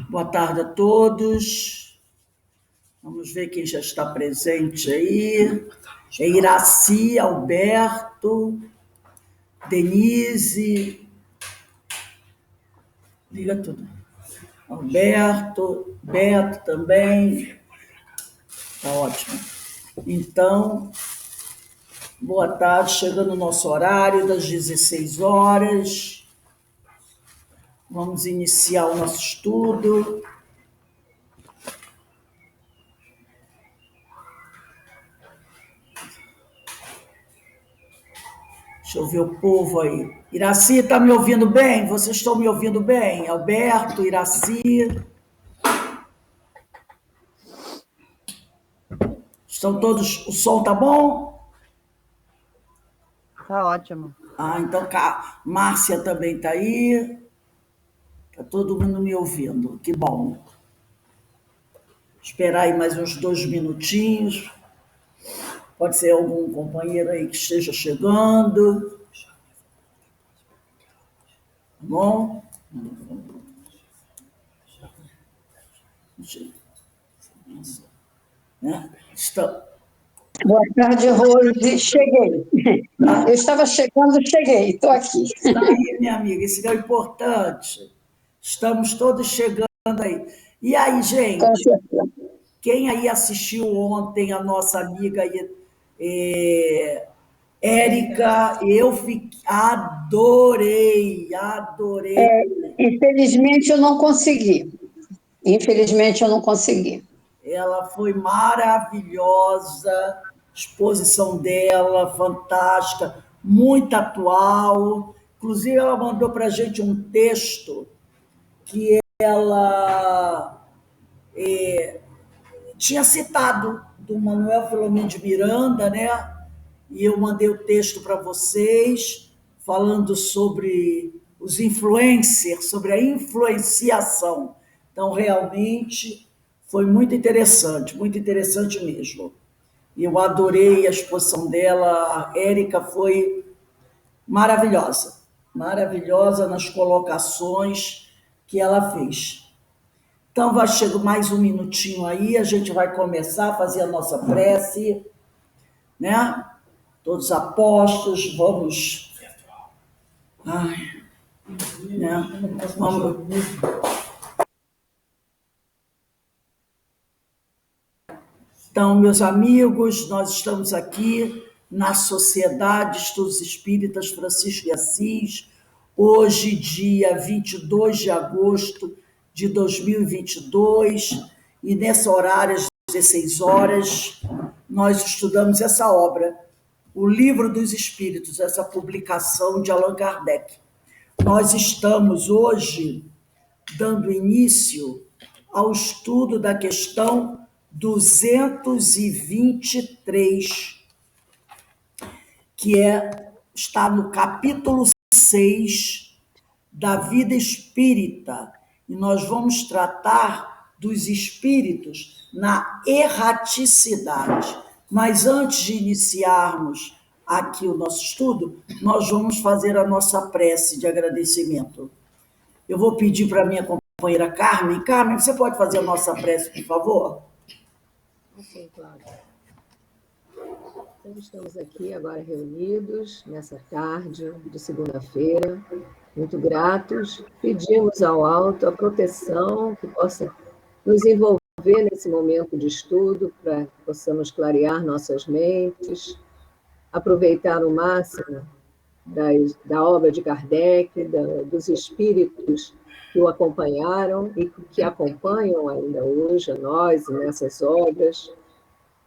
Boa tarde a todos. Vamos ver quem já está presente aí. É Iraci, Alberto, Denise. Liga tudo. Alberto, Beto também. Tá ótimo. Então, boa tarde. Chegando o nosso horário das 16 horas. Vamos iniciar o nosso estudo. Deixa eu ver o povo aí. Iraci, está me ouvindo bem? Vocês estão me ouvindo bem? Alberto, Iraci. Estão todos. O som tá bom? Tá ótimo. Então Márcia também está aí. Está todo mundo me ouvindo. Que bom. Esperar aí mais uns 2 minutinhos. Pode ser algum companheiro aí que esteja chegando. Tá bom? Né? Boa tarde, Rose. Cheguei. Eu estava chegando, cheguei. Estou aqui. Está aí, minha amiga. Isso é o importante. Estamos todos chegando aí. E aí, gente? Com certeza. Quem aí assistiu ontem a nossa amiga Érica? Eu adorei. Infelizmente, eu não consegui. Ela foi maravilhosa, exposição dela, fantástica, muito atual. Inclusive, ela mandou para a gente um texto que ela tinha citado do Manuel Filomeno de Miranda, né? E eu mandei o texto para vocês, falando sobre os influencers, sobre a influenciação. Então, realmente, foi muito interessante mesmo. Eu adorei a exposição dela, a Érica foi maravilhosa, maravilhosa nas colocações que ela fez. Então, vai chegar mais um minutinho aí, a gente vai começar a fazer a nossa prece, né? Todos apostos, vamos. Ai, né? Vamos. Então, meus amigos, nós estamos aqui na Sociedade de Estudos Espíritas Francisco de Assis, hoje, dia 22 de agosto de 2022, e nessa horário, às 16 horas, nós estudamos essa obra, O Livro dos Espíritos, essa publicação de Allan Kardec. Nós estamos hoje dando início ao estudo da questão 223, que está no capítulo 6 da vida espírita, e nós vamos tratar dos espíritos na erraticidade. Mas antes de iniciarmos aqui o nosso estudo, nós vamos fazer a nossa prece de agradecimento. Eu vou pedir para a minha companheira Carmen. Carmen, você pode fazer a nossa prece, por favor? Sim, claro. Então, estamos aqui agora reunidos nessa tarde de segunda-feira, muito gratos. Pedimos ao alto a proteção que possa nos envolver nesse momento de estudo, para que possamos clarear nossas mentes, aproveitar o máximo da obra de Kardec, dos espíritos que o acompanharam e que acompanham ainda hoje a nós nessas obras.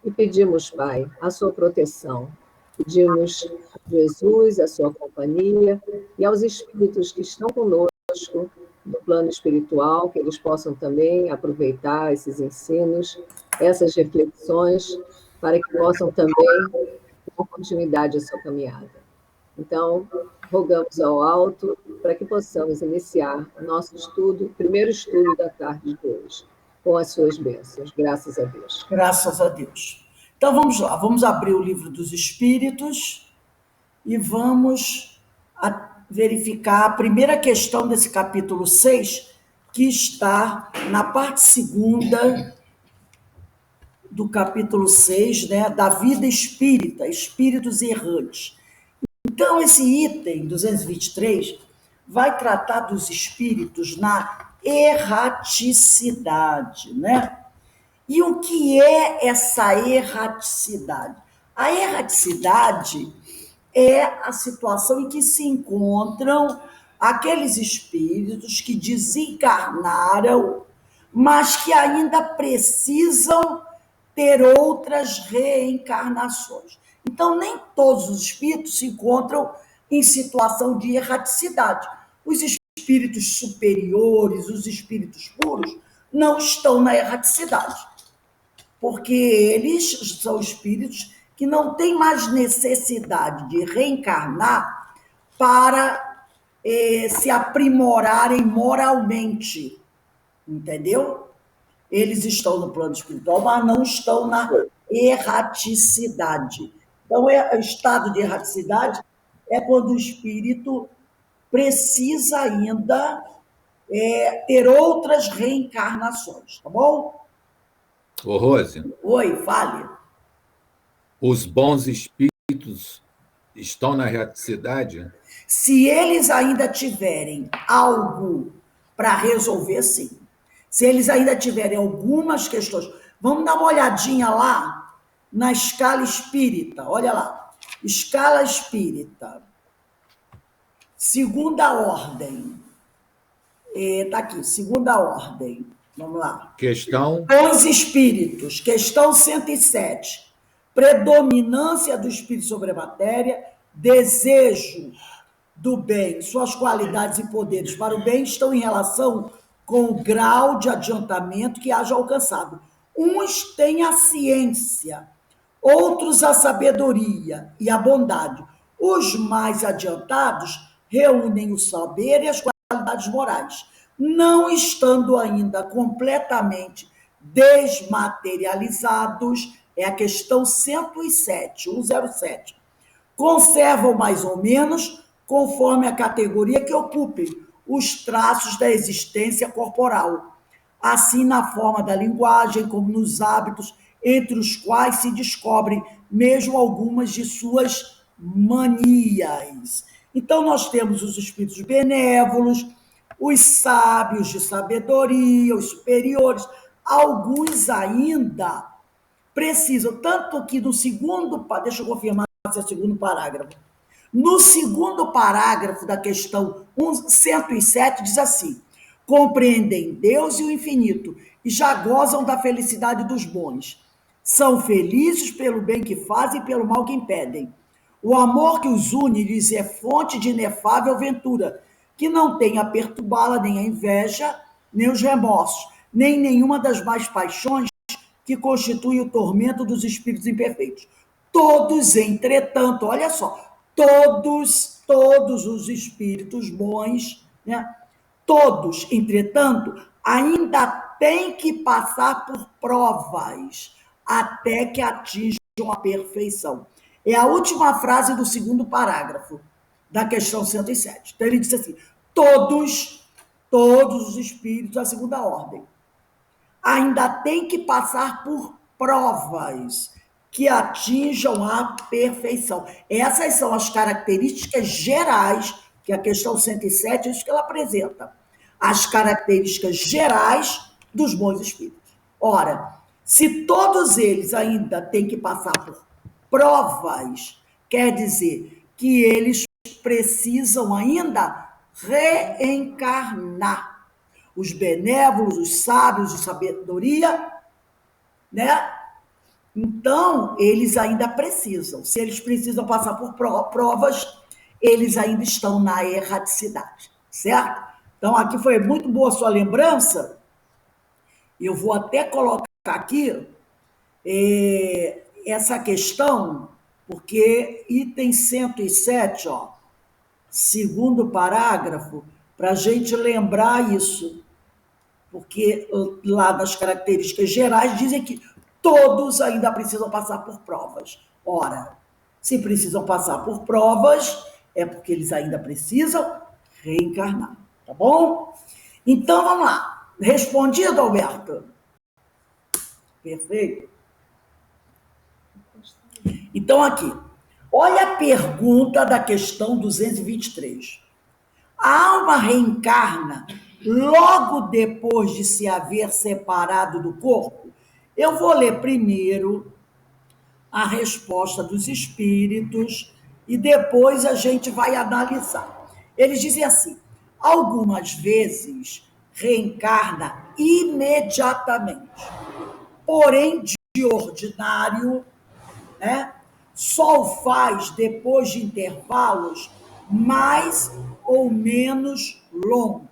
E pedimos, Pai, a sua proteção. Pedimos a Jesus, a sua companhia, e aos espíritos que estão conosco no plano espiritual, que eles possam também aproveitar esses ensinos, essas reflexões, para que possam também dar continuidade à sua caminhada. Então, rogamos ao alto para que possamos iniciar o nosso estudo, o primeiro estudo da tarde de hoje, com as suas bênçãos. Graças a Deus. Graças a Deus. Então, vamos lá. Vamos abrir o Livro dos Espíritos e vamos verificar a primeira questão desse capítulo 6, que está na parte segunda do capítulo 6, né, da vida espírita, espíritos errantes. Então, esse item 223 vai tratar dos espíritos na erraticidade, né? E o que é essa erraticidade? A erraticidade é a situação em que se encontram aqueles espíritos que desencarnaram, mas que ainda precisam ter outras reencarnações. Então, nem todos os espíritos se encontram em situação de erraticidade. Os espíritos superiores, os espíritos puros, não estão na erraticidade, porque eles são espíritos que não têm mais necessidade de reencarnar para se aprimorarem moralmente, entendeu? Eles estão no plano espiritual, mas não estão na erraticidade. Então, o estado de erraticidade é quando o espírito precisa ainda ter outras reencarnações, tá bom? Ô, Rose, Oi, fale. os bons espíritos estão na erraticidade? Se eles ainda tiverem algo para resolver, sim. Se eles ainda tiverem algumas questões, vamos dar uma olhadinha lá na escala espírita. Olha lá, escala espírita, segunda ordem. Está aqui, segunda ordem. Vamos lá. Questão. Bons espíritos, questão 107. Predominância do espírito sobre a matéria, desejo do bem, suas qualidades e poderes para o bem estão em relação com o grau de adiantamento que haja alcançado. Uns têm a ciência, outros a sabedoria e a bondade. Os mais adiantados reúnem o saber e as qualidades morais, não estando ainda completamente desmaterializados, é a questão 107, 107. Conservam mais ou menos, conforme a categoria que ocupem, os traços da existência corporal, assim na forma da linguagem, como nos hábitos, entre os quais se descobrem mesmo algumas de suas manias. Então, nós temos os espíritos benévolos, os sábios de sabedoria, os superiores, alguns ainda precisam, tanto que no segundo, deixa eu confirmar se é o segundo parágrafo, no segundo parágrafo da questão 107 diz assim, compreendem Deus e o infinito e já gozam da felicidade dos bons. São felizes pelo bem que fazem e pelo mal que impedem. O amor que os une lhes é fonte de inefável ventura, que não tem a perturbá-la nem a inveja, nem os remorsos, nem nenhuma das mais paixões que constituem o tormento dos espíritos imperfeitos. Todos, entretanto, olha só, todos os espíritos bons, né? Todos, entretanto, ainda têm que passar por provas até que atinjam a perfeição. É a última frase do segundo parágrafo da questão 107. Então, ele disse assim, todos os espíritos da segunda ordem ainda têm que passar por provas que atinjam a perfeição. Essas são as características gerais que a questão 107 é isso que ela apresenta. As características gerais dos bons espíritos. Ora, se todos eles ainda têm que passar por provas, quer dizer que eles precisam ainda reencarnar. Os benévolos, os sábios de sabedoria, né? Então, eles ainda precisam. Se eles precisam passar por provas, eles ainda estão na erraticidade, certo? Então, aqui foi muito boa a sua lembrança. Eu vou até colocar aqui essa questão, porque item 107, ó, segundo parágrafo, para a gente lembrar isso. Porque lá nas características gerais dizem que todos ainda precisam passar por provas. Ora, se precisam passar por provas, é porque eles ainda precisam reencarnar, tá bom? Então, vamos lá. Respondido, Alberto? Perfeito. Então, aqui, olha a pergunta da questão 223. A alma reencarna logo depois de se haver separado do corpo? Eu vou ler primeiro a resposta dos espíritos e depois a gente vai analisar. Eles dizem assim: algumas vezes reencarna imediatamente, porém, de ordinário, né, só o faz depois de intervalos mais ou menos longos.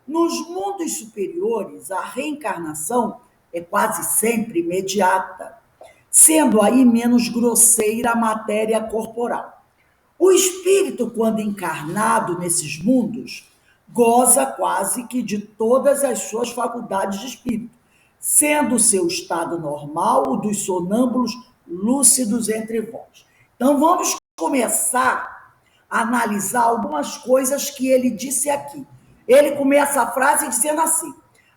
Nos mundos superiores, a reencarnação é quase sempre imediata, sendo aí menos grosseira a matéria corporal. O espírito, quando encarnado nesses mundos, goza quase que de todas as suas faculdades de espírito, sendo o seu estado normal o dos sonâmbulos lúcidos entre vós. Então vamos começar a analisar algumas coisas que ele disse aqui. Ele começa a frase dizendo assim: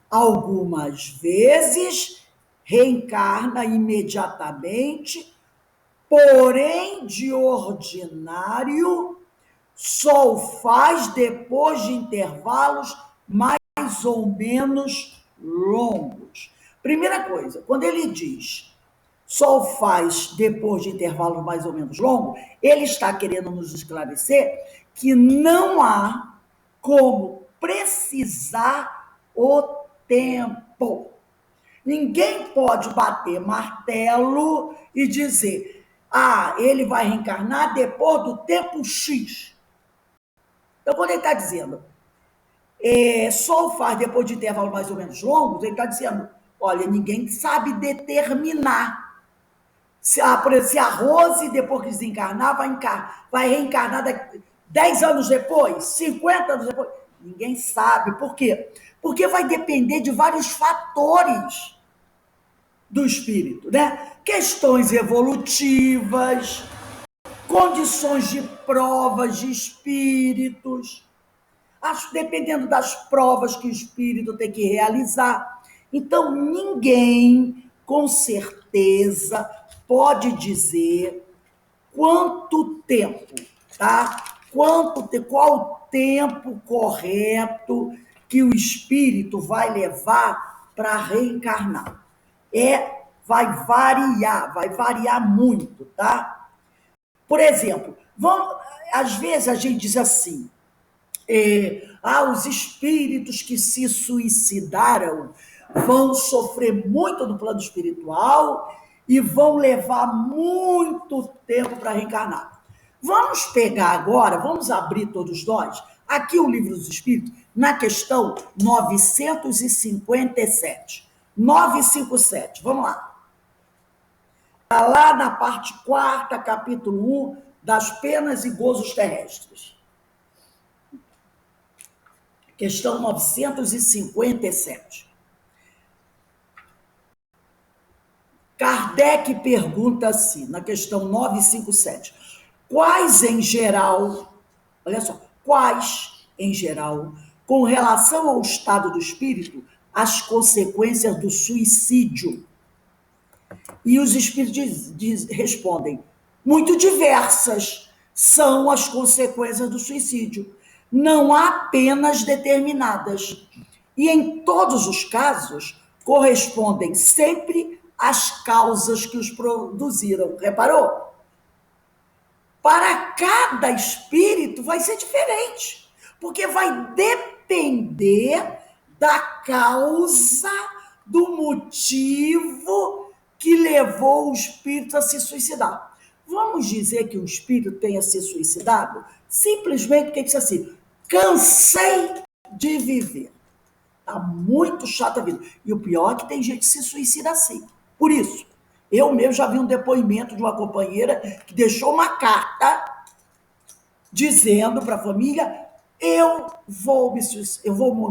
algumas vezes reencarna imediatamente, porém, de ordinário, só o faz depois de intervalos mais ou menos longos. Primeira coisa, quando ele diz só o faz depois de intervalos mais ou menos longos, ele está querendo nos esclarecer que não há como precisar o tempo. Ninguém pode bater martelo e dizer: ah, ele vai reencarnar depois do tempo X. Então, quando ele está dizendo só o faz depois de intervalos mais ou menos longos, ele está dizendo: olha, ninguém sabe determinar. Por exemplo, se a Rose, depois que desencarnar, vai reencarnar 10 anos depois, 50 anos depois. Ninguém sabe. Por quê? Porque vai depender de vários fatores do espírito, né? Questões evolutivas, condições de provas de espíritos, dependendo das provas que o espírito tem que realizar. Então, ninguém, com certeza, pode dizer quanto tempo, tá? Qual o tempo correto que o espírito vai levar para reencarnar. Vai variar muito, tá? Por exemplo, às vezes a gente diz assim: os espíritos que se suicidaram vão sofrer muito no plano espiritual e vão levar muito tempo para reencarnar. Vamos pegar agora, vamos abrir todos nós, aqui o Livro dos Espíritos, na questão 957. 957, vamos lá. Está lá na parte 4ª, capítulo 1, das penas e gozos terrestres. Questão 957. Kardec pergunta assim, na questão 957, quais em geral, olha só, quais em geral, com relação ao estado do espírito, as consequências do suicídio? E os espíritos respondem: muito diversas são as consequências do suicídio. Não há penas determinadas. E em todos os casos, correspondem sempre às causas que os produziram. Reparou? Para cada espírito vai ser diferente, porque vai depender da causa, do motivo que levou o espírito a se suicidar. Vamos dizer que o espírito tenha se suicidado simplesmente porque disse assim: cansei de viver. Está muito chata a vida. E o pior é que tem gente que se suicida assim. Por isso, eu mesmo já vi um depoimento de uma companheira que deixou uma carta dizendo para a família: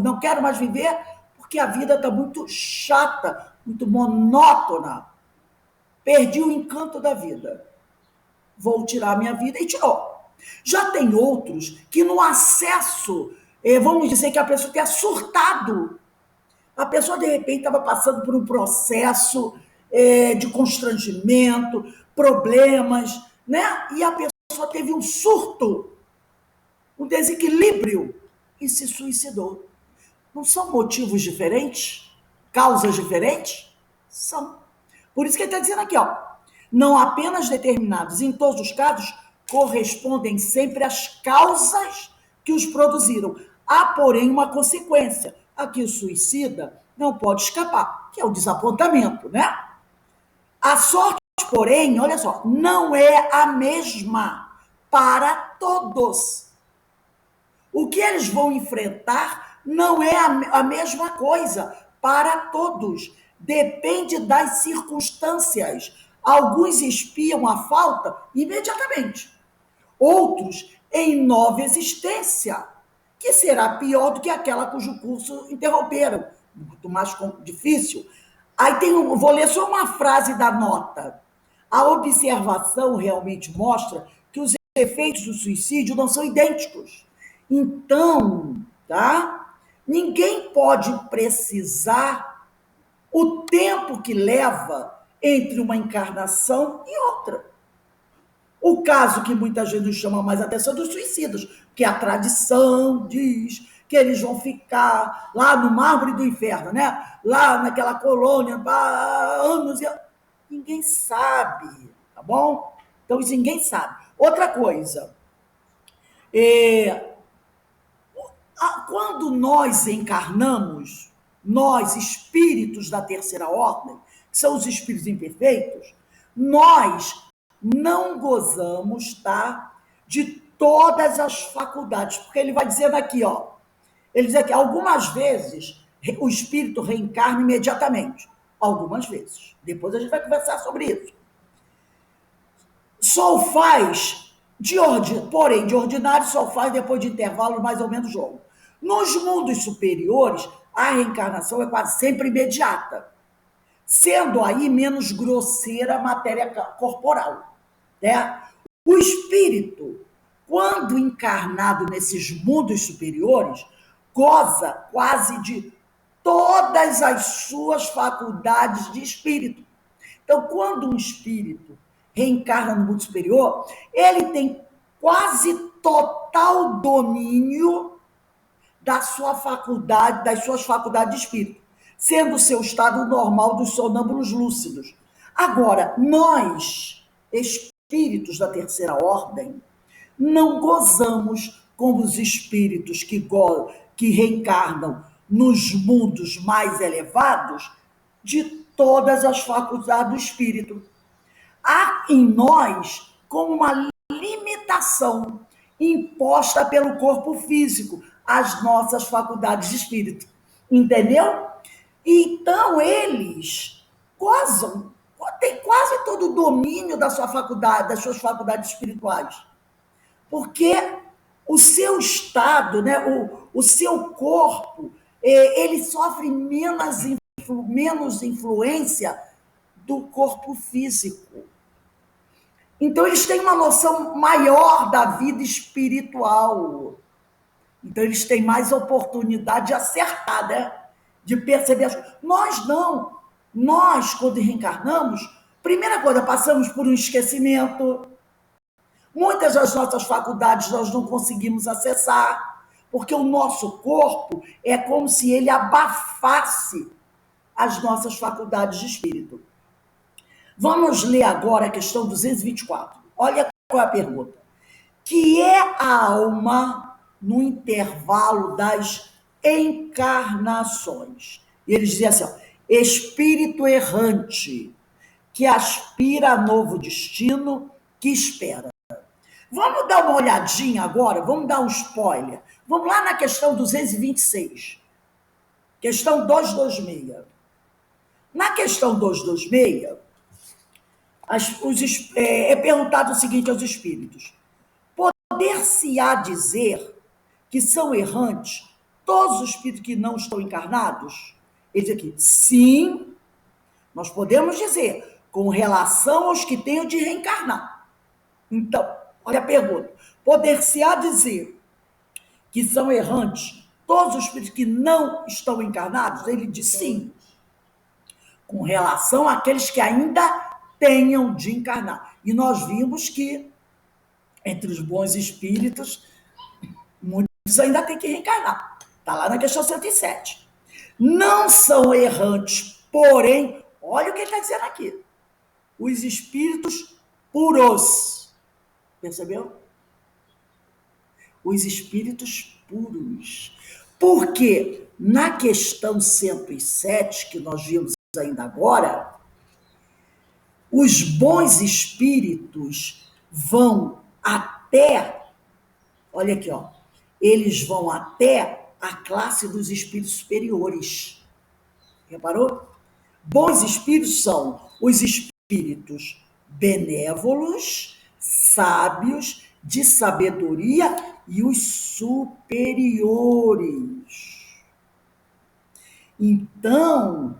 não quero mais viver porque a vida está muito chata, muito monótona. Perdi o encanto da vida. Vou tirar a minha vida, e tirou. Já tem outros que no acesso, vamos dizer que a pessoa tenha surtado, A pessoa, de repente, estava passando por um processo de constrangimento, problemas, né? E a pessoa teve um surto, um desequilíbrio e se suicidou. Não são motivos diferentes? Causas diferentes? São. Por isso que ele está dizendo aqui, ó, não apenas determinados, em todos os casos, correspondem sempre às causas que os produziram. Há, porém, uma consequência. Aqui o suicida não pode escapar, que é o desapontamento, né? A sorte, porém, olha só, não é a mesma para todos. O que eles vão enfrentar não é a mesma coisa para todos. Depende das circunstâncias. Alguns espiam a falta imediatamente. Outros em nova existência, que será pior do que aquela cujo curso interromperam. Muito mais difícil. Aí vou ler só uma frase da nota. A observação realmente mostra que os efeitos do suicídio não são idênticos. Então, tá? Ninguém pode precisar o tempo que leva entre uma encarnação e outra. O caso que muita gente nos chama mais atenção dos suicidas, que a tradição diz que eles vão ficar lá no mármore do inferno, né? Lá naquela colônia, anos e anos. Ninguém sabe, tá bom? Então, isso ninguém sabe. Outra coisa, quando nós encarnamos, nós, espíritos da terceira ordem, que são os espíritos imperfeitos, nós não gozamos, tá, de todas as faculdades, porque ele vai dizendo aqui, ó, ele diz aqui, algumas vezes o espírito reencarna imediatamente, algumas vezes. Depois a gente vai conversar sobre isso. Só faz, porém, de ordinário, só faz depois de intervalo mais ou menos longo. Nos mundos superiores, a reencarnação é quase sempre imediata, sendo aí menos grosseira a matéria corporal, né? O espírito, quando encarnado nesses mundos superiores, goza quase de todas as suas faculdades de espírito. Então, quando um espírito reencarna no mundo superior, ele tem quase total domínio da sua faculdade, das suas faculdades de espírito, sendo o seu estado normal dos sonâmbulos lúcidos. Agora, nós, espíritos da terceira ordem, não gozamos como os espíritos que reencarnam nos mundos mais elevados de todas as faculdades do espírito. Há em nós como uma limitação imposta pelo corpo físico às nossas faculdades de espírito. Entendeu? Então, eles gozam, têm quase todo o domínio da sua faculdade, das suas faculdades espirituais. Porque o seu estado, né, o seu corpo, ele sofre menos influência do corpo físico. Então, eles têm uma noção maior da vida espiritual. Então, eles têm mais oportunidade de acertar, né? De perceber as coisas. Nós não. Nós, quando reencarnamos, primeira coisa, passamos por um esquecimento. Muitas das nossas faculdades nós não conseguimos acessar, porque o nosso corpo é como se ele abafasse as nossas faculdades de espírito. Vamos ler agora a questão 224. Olha qual é a pergunta. Que é a alma no intervalo das encarnações? E eles dizem assim, ó, espírito errante, que aspira a novo destino, que espera. Vamos dar uma olhadinha agora, vamos dar um spoiler. Vamos lá na questão 226. Questão 226. Na questão 226, é perguntado o seguinte aos espíritos: poder-se-á dizer que são errantes todos os espíritos que não estão encarnados? Ele diz aqui, sim, nós podemos dizer, com relação aos que têm o de reencarnar. Então, olha a pergunta: poder-se-á dizer que são errantes todos os espíritos que não estão encarnados? Ele diz sim, com relação àqueles que ainda tenham de encarnar. E nós vimos que, entre os bons espíritos, muitos ainda têm que reencarnar. Está lá na questão 107. Não são errantes, porém, olha o que ele está dizendo aqui. Os espíritos puros. Percebeu? Os espíritos puros. Porque na questão 107, que nós vimos ainda agora, os bons espíritos vão até, olha aqui, ó, eles vão até a classe dos espíritos superiores. Reparou? Bons espíritos são os espíritos benévolos, sábios, de sabedoria e os superiores. Então,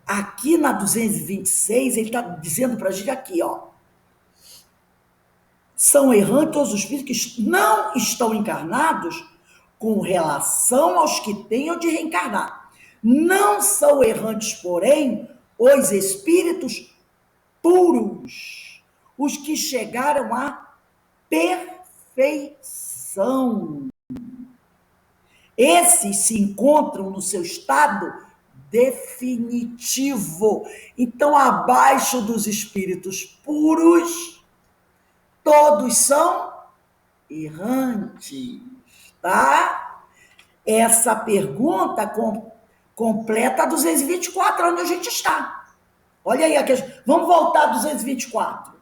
aqui na 226, ele está dizendo para a gente aqui, ó, são errantes todos os espíritos que não estão encarnados com relação aos que tenham de reencarnar. Não são errantes, porém, os espíritos puros, os que chegaram à perfeição. Esses se encontram no seu estado definitivo. Então, abaixo dos espíritos puros, todos são errantes, tá? Essa pergunta completa a 224, onde a gente está. Olha aí a questão. Vamos voltar a 224.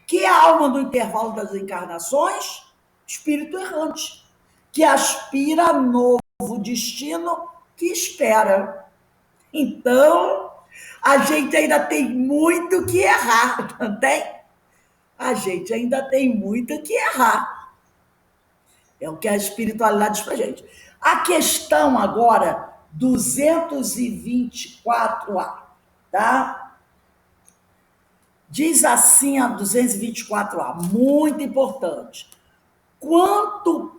Que é a alma do intervalo das encarnações? Espírito errante, que aspira a novo destino que espera. Então, a gente ainda tem muito que errar, não tem? A gente ainda tem muito que errar. É o que a espiritualidade diz para a gente. A questão agora, 224A, tá? Diz assim a 224A, muito importante. Quanto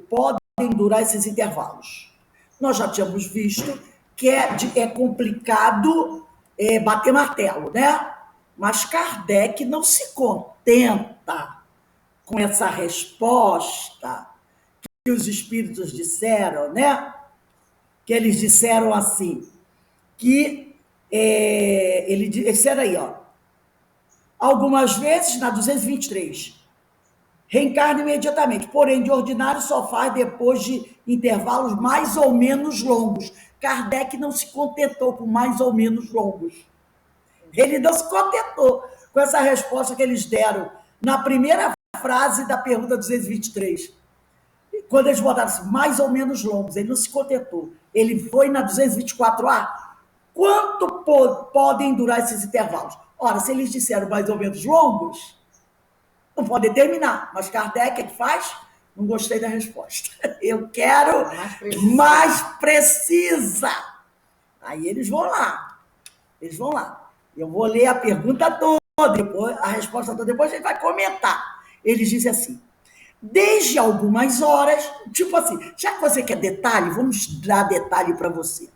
podem durar esses intervalos? Nós já tínhamos visto que é complicado bater martelo, né? Mas Kardec não se contenta com essa resposta que os espíritos disseram, né? Que eles disseram assim, que eles disseram aí, ó, algumas vezes, na 223, reencarna imediatamente, porém, de ordinário só faz depois de intervalos mais ou menos longos. Kardec não se contentou com mais ou menos longos. Ele não se contentou com essa resposta que eles deram na primeira frase da pergunta 223. Quando eles botaram assim, mais ou menos longos, ele não se contentou. Ele foi na 224A. Quanto podem durar esses intervalos? Ora, se eles disseram mais ou menos longos, não pode determinar. Mas Kardec, o que faz? Não gostei da resposta. Eu quero mais precisa. Aí eles vão lá. Eles vão lá. Eu vou ler a pergunta toda, depois, a resposta toda, depois a gente vai comentar. Eles dizem assim, desde algumas horas, tipo assim, já que você quer detalhe, vamos dar detalhe para você.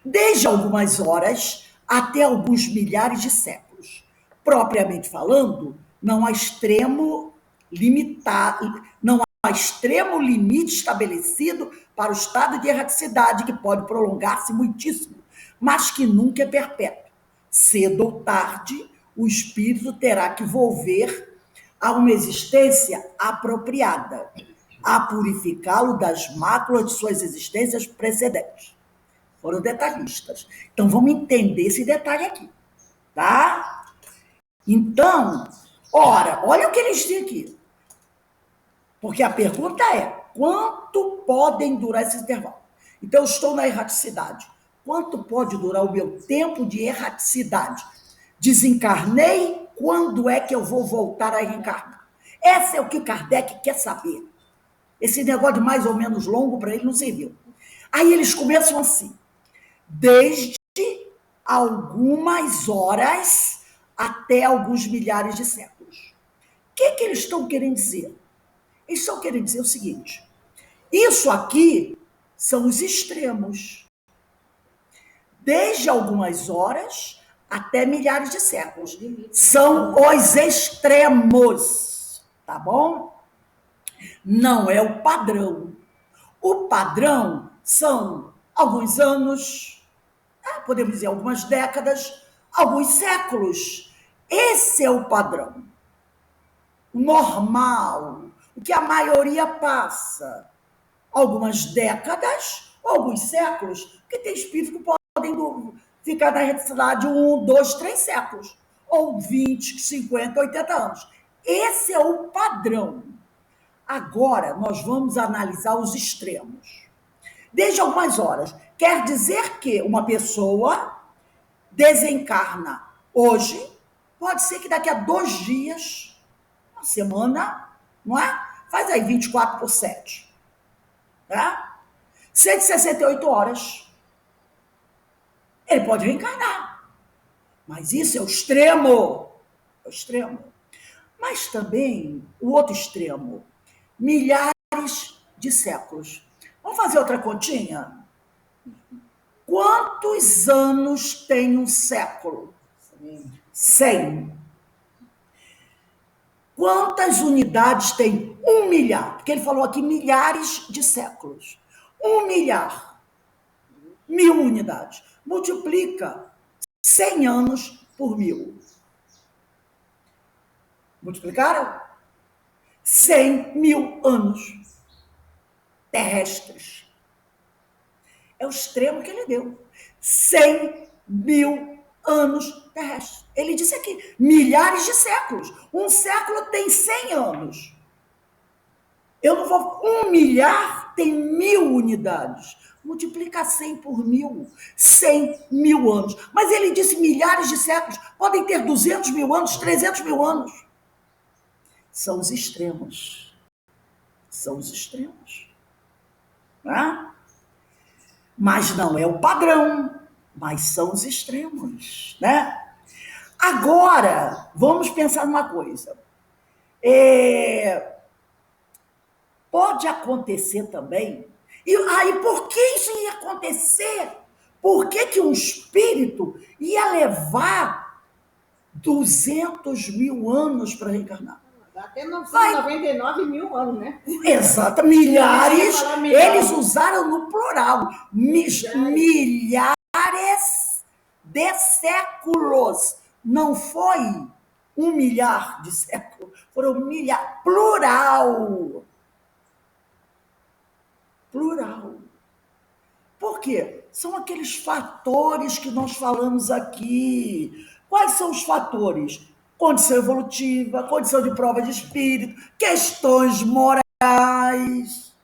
Desde algumas horas até alguns milhares de séculos. Propriamente falando, não há extremo limite estabelecido para o estado de erraticidade, que pode prolongar-se muitíssimo, mas que nunca é perpétuo. Cedo ou tarde, o espírito terá que volver a uma existência apropriada, a purificá-lo das máculas de suas existências precedentes. Foram detalhistas. Então, vamos entender esse detalhe aqui, tá? Então, olha o que eles dizem aqui. Porque a pergunta é, quanto podem durar esses intervalos? Então, eu estou na erraticidade. Quanto pode durar o meu tempo de erraticidade? Desencarnei, quando é que eu vou voltar a reencarnar? Esse é o que Kardec quer saber. Esse negócio de mais ou menos longo para ele não serviu. Aí eles começam assim, desde algumas horas até alguns milhares de séculos. O que eles estão querendo dizer? Eles estão querendo dizer o seguinte, isso aqui são os extremos. Desde algumas horas até milhares de séculos. São os extremos, tá bom? Não é o padrão. O padrão são alguns anos, podemos dizer algumas décadas, alguns séculos. Esse é o padrão. O normal, o que a maioria passa. Algumas décadas, alguns séculos, porque tem espíritos que podem ficar na reticidade 1, 2, 3 séculos, ou 20, 50, 80 anos. Esse é o padrão. Agora, nós vamos analisar os extremos. Desde algumas horas. Quer dizer que uma pessoa desencarna hoje, pode ser que daqui a 2 dias, uma semana, não é? Faz aí 24 por 7. Tá? 168 horas. Ele pode reencarnar. Mas isso é o extremo. É o extremo. Mas também o outro extremo. Milhares de séculos. Vamos fazer outra continha? Quantos anos tem um século? 100. Quantas unidades tem 1 milhar? Porque ele falou aqui milhares de séculos. 1 milhar. 1000 unidades. Multiplica 100 anos por 1000. Multiplicaram? 100.000 anos terrestres. É o extremo que ele deu. 100.000 anos terrestres. Ele disse aqui, milhares de séculos. Um século tem 100 anos. Eu não vou... 1 milhar tem 1000 unidades. Multiplica 100 por 1000. 100.000 anos. Mas ele disse milhares de séculos. Podem ter 200.000 anos, 300.000 anos. São os extremos. São os extremos. Tá? Mas não é o padrão. Mas são os extremos, né? Agora, vamos pensar numa coisa. Pode acontecer também. E por que isso ia acontecer? Por que um espírito ia levar 200.000 anos para reencarnar? Dá até 999.000 anos, né? Exato, milhares. Eles usaram no plural. Milhares de séculos. Não foi 1 milhar de séculos. Foram milhares. Plural. Plural. Por quê? São aqueles fatores que nós falamos aqui. Quais são os fatores? Condição evolutiva, condição de prova de espírito, questões morais.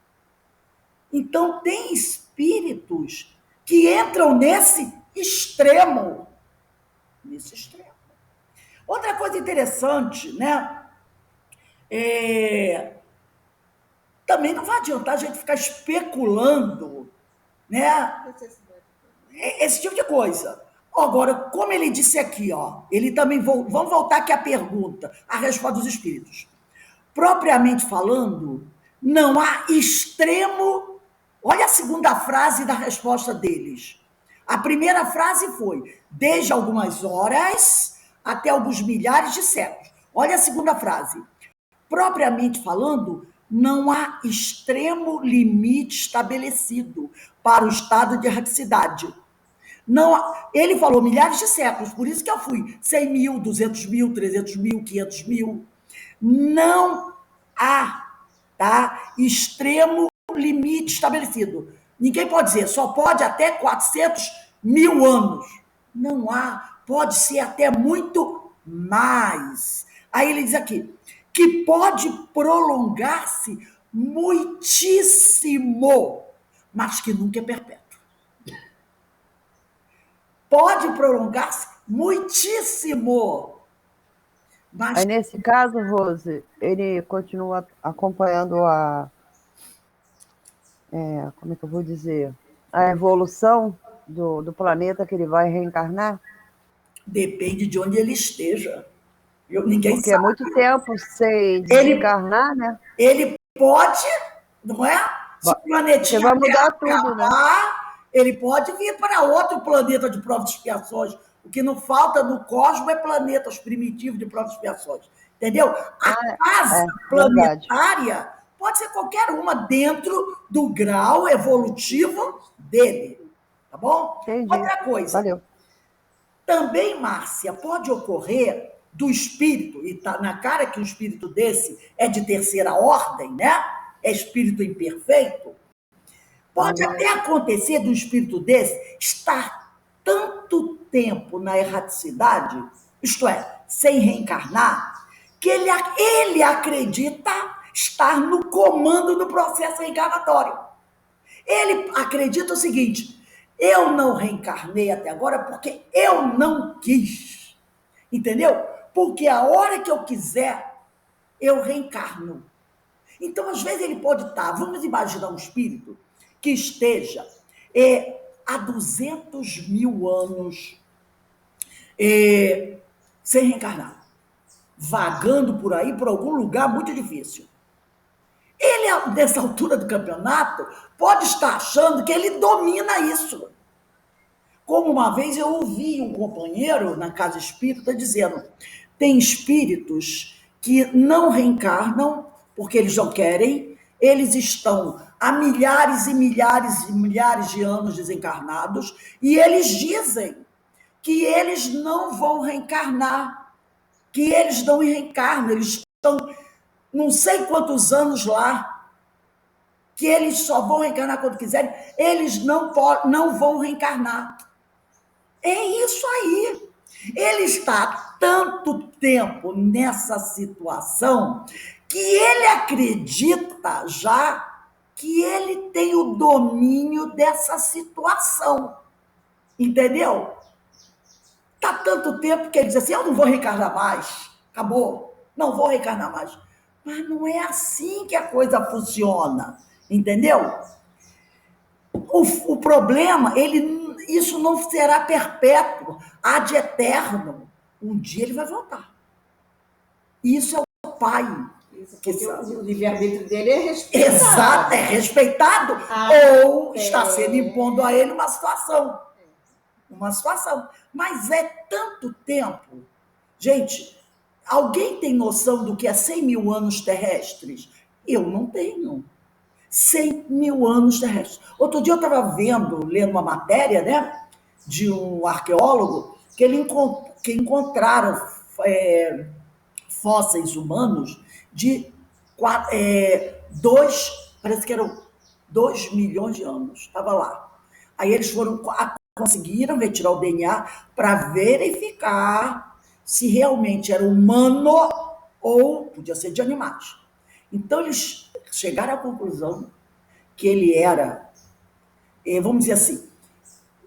Então, tem espíritos que entram nesse extremo. Nesse extremo. Outra coisa interessante, né? Também não vai adiantar a gente ficar especulando, né? Esse tipo de coisa. Agora, como ele disse aqui, ele também... Vamos voltar aqui à pergunta, a resposta dos espíritos. Propriamente falando, não há extremo... Olha a segunda frase da resposta deles. A primeira frase foi, desde algumas horas até alguns milhares de séculos. Olha a segunda frase. Propriamente falando, não há extremo limite estabelecido para o estado de erraticidade. Não, ele falou milhares de séculos, por isso que eu fui 100.000, 200.000, 300.000, 500.000. Não há, tá, extremo limite estabelecido. Ninguém pode dizer, só pode até 400.000 anos. Não há, pode ser até muito mais. Aí ele diz aqui, que pode prolongar-se muitíssimo, mas que nunca é perpétuo. Pode prolongar-se muitíssimo. Mas... Aí, nesse caso, Rose, ele continua acompanhando como é que eu vou dizer? A evolução do planeta que ele vai reencarnar? Depende de onde ele esteja. Ninguém Porque sabe. É muito tempo sem desencarnar, né? Ele pode, não é? Se o planetinha Você vai mudar Terra tudo, né? acabar, ele pode vir para outro planeta de provas e expiações. O que não falta no cosmos é planetas primitivos de provas e expiações. Entendeu? A casa verdade. planetária pode ser qualquer uma dentro do grau evolutivo dele. Tá bom? Entendi. Outra coisa. Valeu. Também, Márcia, pode ocorrer do espírito, e está na cara que um espírito desse é de terceira ordem, né? É espírito imperfeito. Pode até acontecer do espírito desse estar tanto tempo na erraticidade, isto é, sem reencarnar, que ele acredita estar no comando do processo reencarnatório. Ele acredita o seguinte: eu não reencarnei até agora porque eu não quis. Entendeu? Porque a hora que eu quiser, eu reencarno. Então, às vezes, ele pode estar, vamos imaginar um espírito que esteja há 200 mil anos sem reencarnar, vagando por aí, por algum lugar muito difícil. Ele, nessa altura do campeonato, pode estar achando que ele domina isso. Como uma vez eu ouvi um companheiro na casa espírita dizendo: tem espíritos que não reencarnam porque eles não querem, eles estão há milhares e milhares e milhares de anos desencarnados e eles dizem que eles não vão reencarnar, que eles não reencarnam, eles estão não sei quantos anos lá, que eles só vão reencarnar quando quiserem, eles não vão reencarnar. É isso aí. Ele está há tanto tempo nessa situação que ele acredita já que ele tem o domínio dessa situação. Entendeu? Está tanto tempo que ele diz assim: eu não vou reencarnar mais. Acabou. Não vou reencarnar mais. Mas não é assim que a coisa funciona. Entendeu? O problema, isso não será perpétuo, ad eterno. Um dia ele vai voltar. Isso é o pai. Isso, porque o livre-arbítrio dele é respeitado. Exato, é respeitado ou está sendo impondo a ele uma situação. Uma situação. Mas é tanto tempo. Gente, alguém tem noção do que é 100 mil anos terrestres? Eu não tenho. 100 mil anos terrestres. Outro dia eu estava lendo uma matéria, né, de um arqueólogo que encontraram fósseis humanos de parece que eram 2 milhões de anos. Estava lá. Aí eles conseguiram retirar o DNA para verificar se realmente era humano ou podia ser de animais. Então eles chegaram à conclusão que ele era, vamos dizer assim,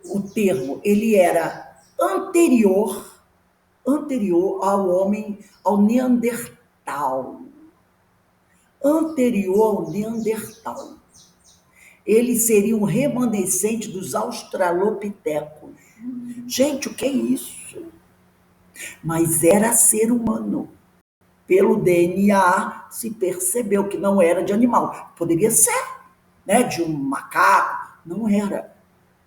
o termo, ele era anterior ao homem, ao Neandertal. Anterior ao Neandertal. Ele seria um remanescente dos australopitecos. Gente, o que é isso? Mas era ser humano. Pelo DNA se percebeu que não era de animal. Poderia ser, né, de um macaco, não era.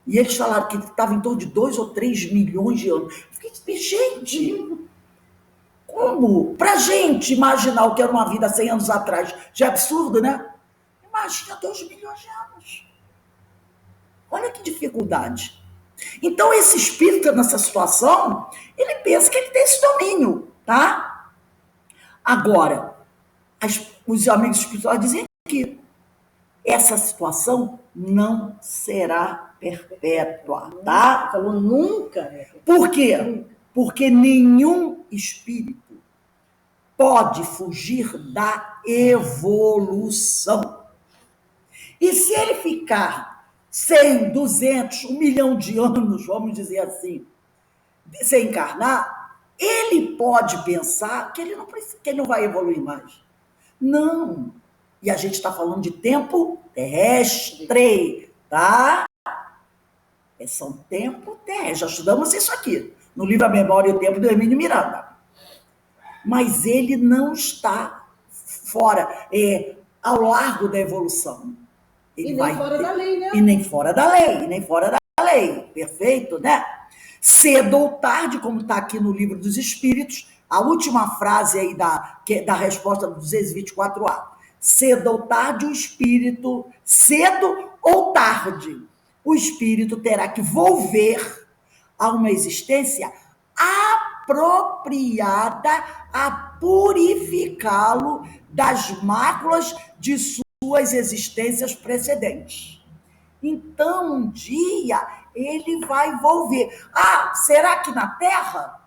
E eles falaram que estava em torno de 2 ou 3 milhões de anos. Eu fiquei, gente, como? Para a gente imaginar o que era uma vida 100 anos atrás, já é absurdo, né? Imagina 2 milhões de anos. Olha que dificuldade. Então, esse espírito nessa situação, ele pensa que ele tem esse domínio, tá? Agora, os amigos espirituais dizem que essa situação não será perpétua, tá? Falou nunca. Por quê? Porque nenhum espírito pode fugir da evolução. E se ele ficar 100, 200, 1 milhão de anos, vamos dizer assim, sem encarnar, ele pode pensar que ele não precisa, que ele não vai evoluir mais. Não. E a gente está falando de tempo terrestre, tá? São tempo terrestre. Já estudamos isso aqui, no livro A Memória e o Tempo, do Hermínio Miranda. Mas ele não está fora, ao largo da evolução. Ele E vai nem fora ter- da lei, né? E nem fora da lei, e nem fora da lei. Perfeito, né? Cedo ou tarde, como está aqui no Livro dos Espíritos, a última frase aí da resposta do 224A. Cedo ou tarde, cedo ou tarde, o espírito terá que volver a uma existência apropriada a purificá-lo das máculas de suas existências precedentes. Então, um dia, ele vai volver. Ah, será que na Terra?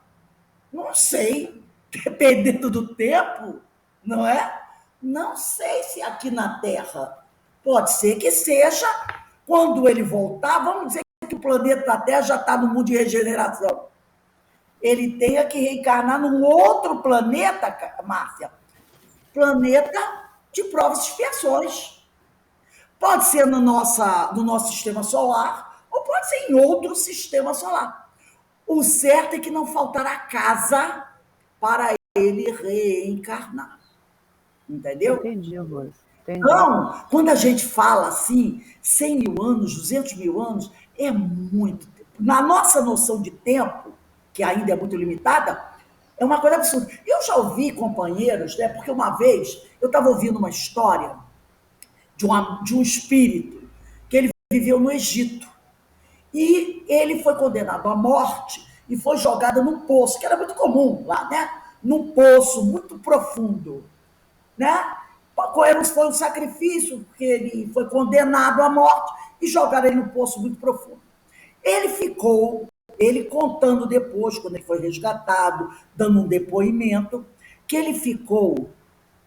Não sei. Dependendo do tempo, não é? Não sei se aqui na Terra. Pode ser que seja, quando ele voltar, vamos dizer que o planeta Terra já está no mundo de regeneração. Ele tenha que reencarnar num outro planeta, Márcia. Planeta de provas e expiações. Pode ser no nosso sistema solar, ou pode ser em outro sistema solar. O certo é que não faltará casa para ele reencarnar. Entendeu? Entendi, Rose. Entendi. Então, quando a gente fala assim, 100 mil anos, 200 mil anos, é muito tempo. Na nossa noção de tempo, que ainda é muito limitada, é uma coisa absurda. Eu já ouvi companheiros, né, porque uma vez eu estava ouvindo uma história de um espírito que ele viveu no Egito. E ele foi condenado à morte e foi jogado num poço, que era muito comum lá, né? Num poço muito profundo, né? Foi um sacrifício, porque ele foi condenado à morte e jogaram ele num poço muito profundo. Ele contando depois, quando ele foi resgatado, dando um depoimento, que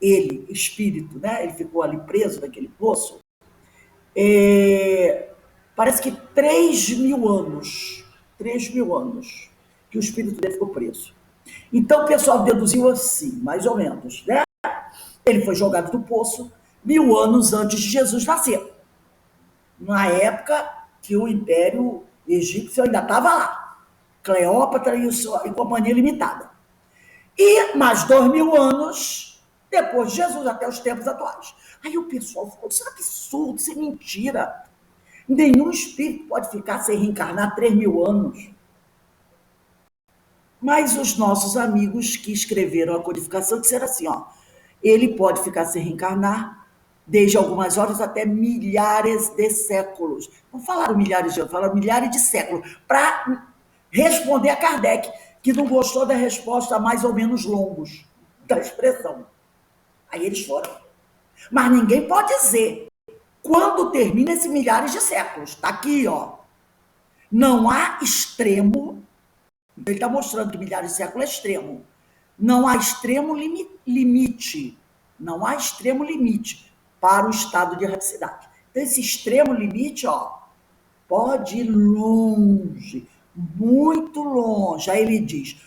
espírito, né? Ele ficou ali preso naquele poço, parece que 3 mil anos que o espírito dele ficou preso. Então o pessoal deduziu assim, mais ou menos, né? Ele foi jogado do poço 1000 anos antes de Jesus nascer, na época que o Império Egípcio ainda estava lá, Cleópatra e companhia limitada. E mais 2000 anos depois de Jesus, até os tempos atuais. Aí o pessoal falou, isso é absurdo, isso é mentira. Nenhum espírito pode ficar sem reencarnar 3 mil anos. Mas os nossos amigos que escreveram a codificação disseram assim, ó, ele pode ficar sem reencarnar desde algumas horas até milhares de séculos. Não falaram milhares de anos, falaram milhares de séculos, para responder a Kardec, que não gostou da resposta mais ou menos longos da expressão. Aí eles foram. Mas ninguém pode dizer quando termina esse milhares de séculos. Está aqui, ó. Não há extremo. Ele está mostrando que milhares de séculos é extremo. Não há extremo limite. Não há extremo limite para o estado de erraticidade. Então, esse extremo limite, ó, pode ir longe, muito longe. Aí ele diz,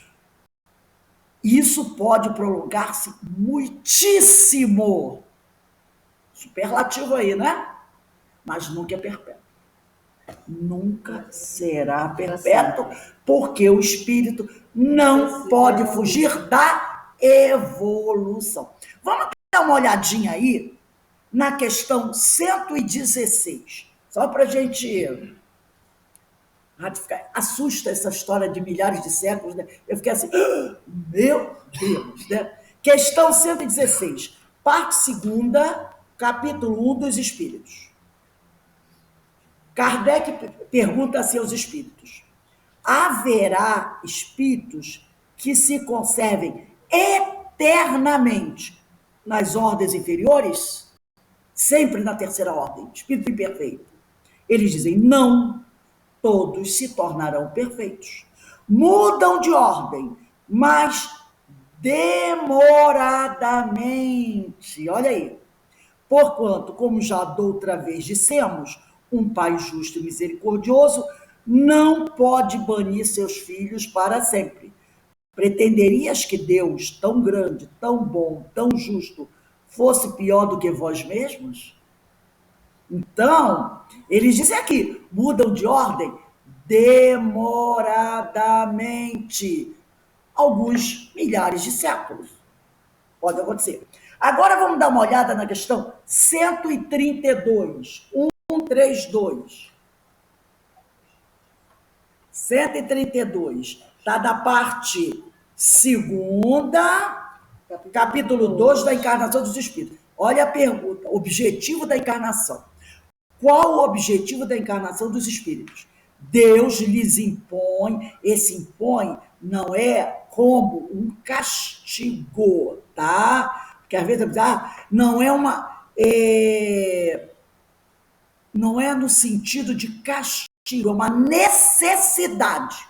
isso pode prolongar-se muitíssimo. Superlativo aí, né? Mas nunca é perpétuo. Nunca será perpétuo, porque o espírito não pode fugir da evolução. Vamos dar uma olhadinha aí na questão 116, só para a gente ratificar. Assusta essa história de milhares de séculos, né? Eu fiquei assim, meu Deus, né? Questão 116, parte 2ª, capítulo 1 dos Espíritos. Kardec pergunta a seus espíritos, haverá espíritos que se conservem eternamente nas ordens inferiores? Sempre na terceira ordem, espírito imperfeito. Eles dizem, não, todos se tornarão perfeitos. Mudam de ordem, mas demoradamente. Olha aí. Porquanto, como já da outra vez dissemos, um pai justo e misericordioso não pode banir seus filhos para sempre. Pretenderias que Deus, tão grande, tão bom, tão justo, fosse pior do que vós mesmos? Então, eles dizem aqui, mudam de ordem demoradamente. Alguns milhares de séculos. Pode acontecer. Agora vamos dar uma olhada na questão 132. 132. 132. Está da parte segunda, capítulo 2 da encarnação dos espíritos. Olha a pergunta: objetivo da encarnação. Qual o objetivo da encarnação dos espíritos? Deus lhes impõe, esse impõe não é como um castigo, tá? Porque às vezes não é não é no sentido de castigo, é uma necessidade,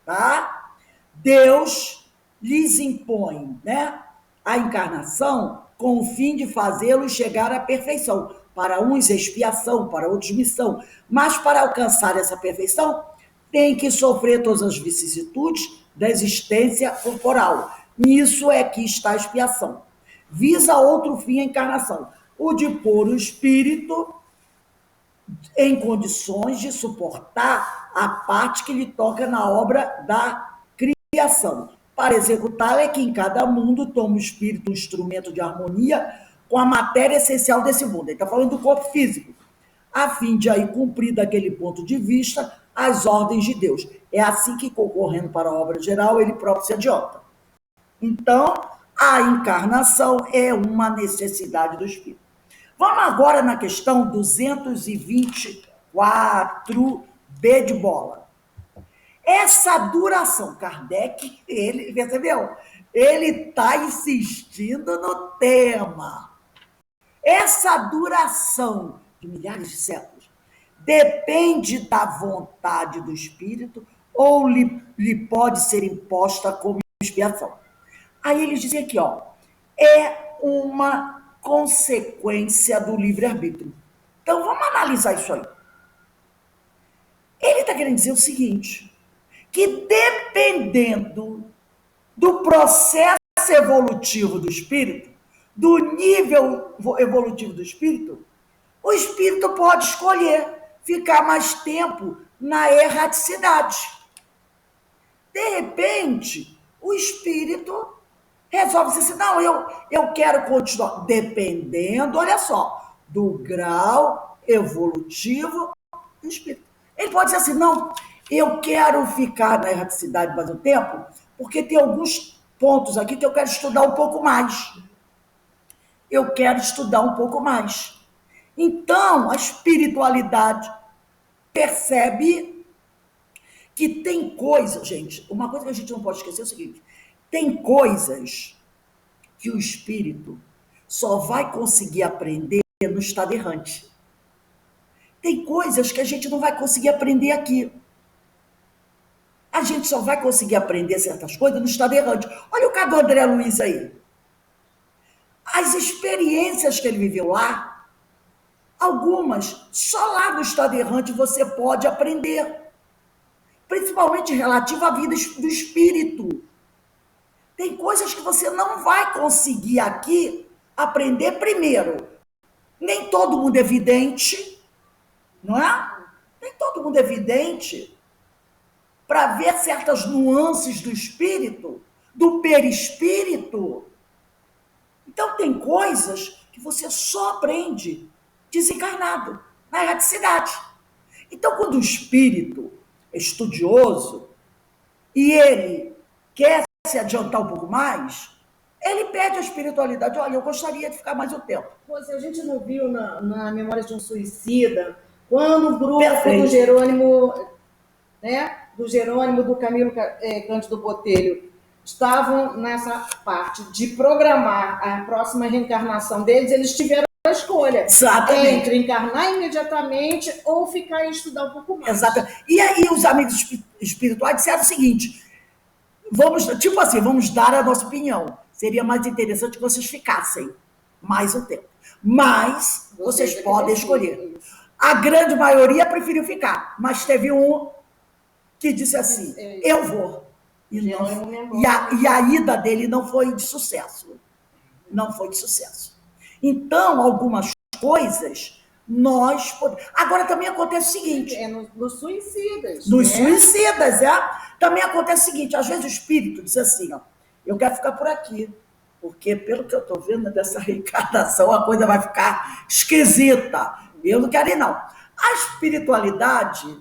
tá? Deus lhes impõe, né, a encarnação com o fim de fazê-los chegar à perfeição. Para uns expiação, para outros missão. Mas para alcançar essa perfeição, tem que sofrer todas as vicissitudes da existência corporal. Nisso é que está a expiação. Visa outro fim a encarnação, o de pôr o espírito em condições de suportar a parte que lhe toca na obra da criação. Para executá-la é que em cada mundo toma o espírito um instrumento de harmonia com a matéria essencial desse mundo. Ele está falando do corpo físico, a fim de aí cumprir daquele ponto de vista as ordens de Deus. É assim que, concorrendo para a obra geral, ele próprio se adianta. Então, a encarnação é uma necessidade do espírito. Vamos agora na questão 224, B de bola. Essa duração, Kardec, ele, percebeu? Ele está insistindo no tema. Essa duração de milhares de séculos depende da vontade do espírito ou lhe pode ser imposta como expiação. Aí eles dizem aqui, ó, é uma consequência do livre-arbítrio. Então, vamos analisar isso aí. Ele está querendo dizer o seguinte, que dependendo do processo evolutivo do espírito, do nível evolutivo do espírito, o espírito pode escolher ficar mais tempo na erraticidade. De repente, o espírito resolve dizer assim, não, eu quero continuar, dependendo, olha só, do grau evolutivo do espírito. Ele pode dizer assim, não, eu quero ficar na erraticidade mais um tempo, porque tem alguns pontos aqui que eu quero estudar um pouco mais. Eu quero estudar um pouco mais. Então, a espiritualidade percebe que tem coisas, gente, uma coisa que a gente não pode esquecer é o seguinte, tem coisas que o espírito só vai conseguir aprender no estado errante. Tem coisas que a gente não vai conseguir aprender aqui. A gente só vai conseguir aprender certas coisas no estado errante. Olha o caso do André Luiz aí. As experiências que ele viveu lá, algumas, só lá no estado errante você pode aprender. Principalmente relativo à vida do espírito. Tem coisas que você não vai conseguir aqui aprender primeiro. Nem todo mundo é vidente, não é? Nem todo mundo é vidente para ver certas nuances do espírito, do perispírito. Então, tem coisas que você só aprende desencarnado, na erraticidade. Então, quando o espírito é estudioso e ele quer se adiantar um pouco mais, ele pede a espiritualidade. Olha, eu gostaria de ficar mais um tempo. Pois a gente não viu na Memória de um Suicida, quando o grupo Perfeito. do Jerônimo, né, do Camilo Cândido Botelho, estavam nessa parte de programar a próxima reencarnação deles, eles tiveram a escolha. Exatamente. Entre encarnar imediatamente ou ficar e estudar um pouco mais. Exatamente. E aí os amigos espirituais disseram o seguinte, vamos dar a nossa opinião. Seria mais interessante que vocês ficassem mais um tempo. Mas vocês podem escolher. A grande maioria preferiu ficar, mas teve um que disse assim, eu vou. E a ida dele não foi de sucesso. Não foi de sucesso. Então, algumas coisas nós podemos... Agora, também acontece o seguinte... Nos suicidas. Nos suicidas, Também acontece o seguinte, às vezes o espírito diz assim, ó, eu quero ficar por aqui, porque, pelo que eu estou vendo dessa reencarnação, a coisa vai ficar esquisita. Eu não quero ir, não. A espiritualidade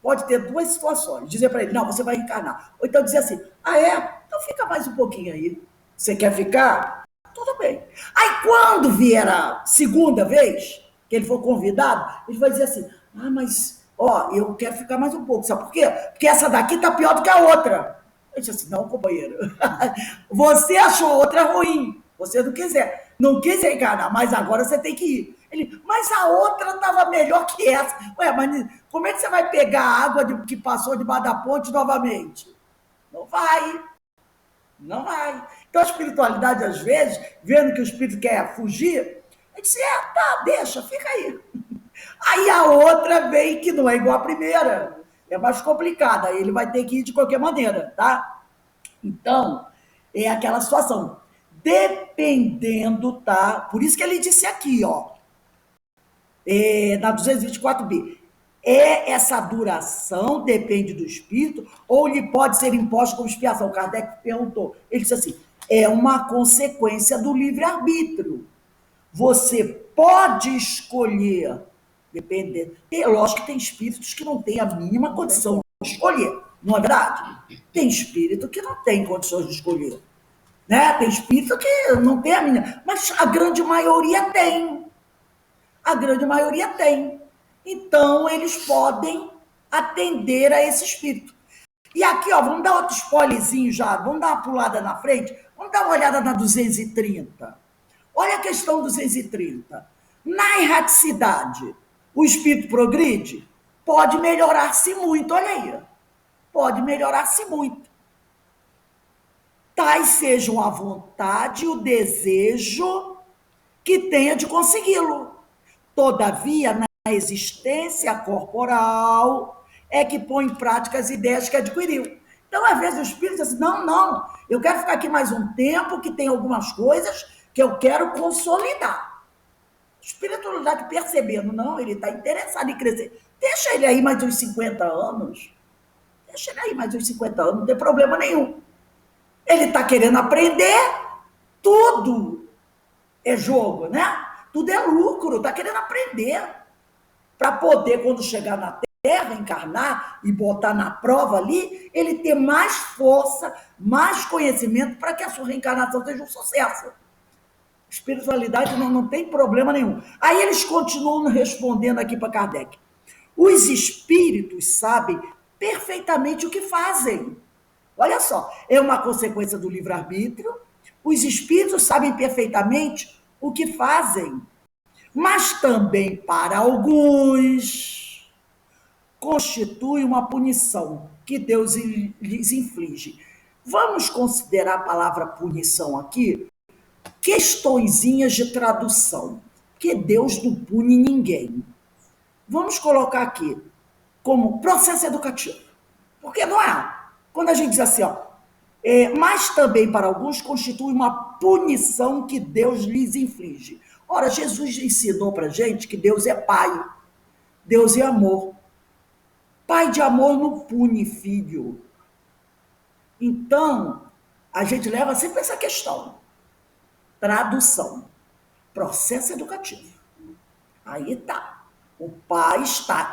pode ter duas situações. Dizer para ele, não, você vai reencarnar. Ou então dizer assim, ah, é? Então fica mais um pouquinho aí. Você quer ficar? Tudo bem. Aí, quando vier a segunda vez, que ele for convidado, ele vai dizer assim, ah, mas, ó, eu quero ficar mais um pouco. Sabe por quê? Porque essa daqui tá pior do que a outra. Eu disse assim, não, companheiro, você achou outra ruim, você não quis reencarnar, mas agora você tem que ir. Ele, mas a outra estava melhor que essa. Ué, mas como é que você vai pegar a água que passou debaixo da ponte novamente? Não vai. Não vai. Então a espiritualidade, às vezes, vendo que o espírito quer fugir, ele diz, tá, deixa, fica aí. Aí a outra vem que não é igual à primeira. É mais complicada, ele vai ter que ir de qualquer maneira, tá? Então, é aquela situação. Dependendo, tá? Por isso que ele disse aqui, ó, na 224b, essa duração depende do espírito ou lhe pode ser imposta como expiação? Kardec perguntou. Ele disse assim, é uma consequência do livre-arbítrio. Você pode escolher, dependendo. Lógico que tem espíritos que não têm a mínima condição de escolher, não é verdade? Tem espírito que não tem condições de escolher. Né? Tem espírito que não tem a mínima, mas a grande maioria tem. A grande maioria tem. Então, eles podem atender a esse espírito. E aqui, ó, vamos dar outro spoilerzinho já, vamos dar uma pulada na frente, vamos dar uma olhada na 230. Olha a questão 230. Na erraticidade, o espírito progride? Pode melhorar-se muito, olha aí. Pode melhorar-se muito. Tais sejam a vontade e o desejo que tenha de consegui-lo. Todavia, na existência corporal, é que põe em prática as ideias que adquiriu. Então, às vezes, o espírito diz assim, não, eu quero ficar aqui mais um tempo, que tem algumas coisas que eu quero consolidar. Espiritualidade percebendo, não, ele está interessado em crescer. Deixa ele aí mais uns 50 anos. Deixa ele aí mais uns 50 anos, não tem problema nenhum. Ele está querendo aprender, tudo é jogo, né? Tudo é lucro, está querendo aprender. Para poder, quando chegar na Terra, encarnar e botar na prova ali, ele ter mais força, mais conhecimento para que a sua reencarnação seja um sucesso. Espiritualidade não tem problema nenhum. Aí eles continuam respondendo aqui para Kardec. Os espíritos sabem perfeitamente o que fazem. Olha só, é uma consequência do livre-arbítrio. Os espíritos sabem perfeitamente o que fazem. Mas também, para alguns, constitui uma punição que Deus lhes inflige. Vamos considerar a palavra punição aqui questõezinhas de tradução, porque Deus não pune ninguém. Vamos colocar aqui como processo educativo, porque não é. Quando a gente diz assim, ó, mas também para alguns constitui uma punição que Deus lhes inflige. Ora, Jesus ensinou para a gente que Deus é Pai, Deus é amor. Pai de amor não pune filho. Então, a gente leva sempre essa questão. Tradução. Processo educativo. Aí tá. O pai está...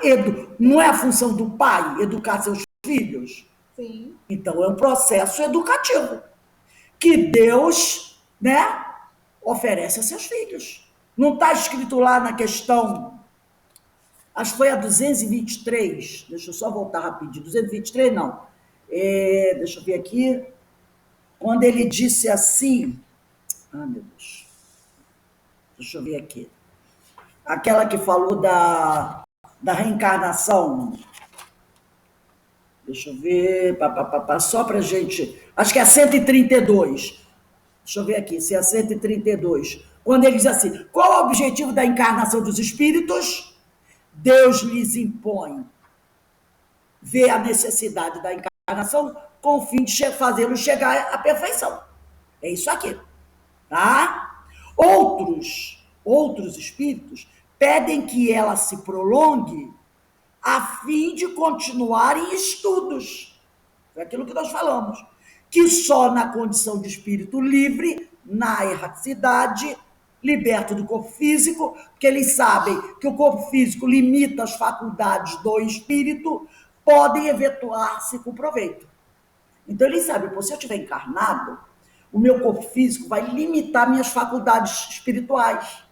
Não é a função do pai educar seus filhos? Sim. Então, é um processo educativo que Deus, né, oferece a seus filhos. Não está escrito lá na questão, acho que foi a 223, deixa eu só voltar rapidinho, 223 não, deixa eu ver aqui, quando ele disse assim, meu Deus, deixa eu ver aqui, aquela que falou da reencarnação, deixa eu ver, só para gente, acho que é a 132, deixa eu ver aqui, se é a 132, quando ele diz assim, qual é o objetivo da encarnação dos espíritos? Deus lhes impõe ver a necessidade da encarnação com o fim de fazê-los chegar à perfeição. É isso aqui, tá? Outros espíritos pedem que ela se prolongue a fim de continuar em estudos. É aquilo que nós falamos. Que só na condição de espírito livre na erraticidade, liberto do corpo físico, porque eles sabem que o corpo físico limita as faculdades do espírito, podem efetuar-se com proveito. Então, eles sabem, pô, se eu estiver encarnado, o meu corpo físico vai limitar minhas faculdades espirituais.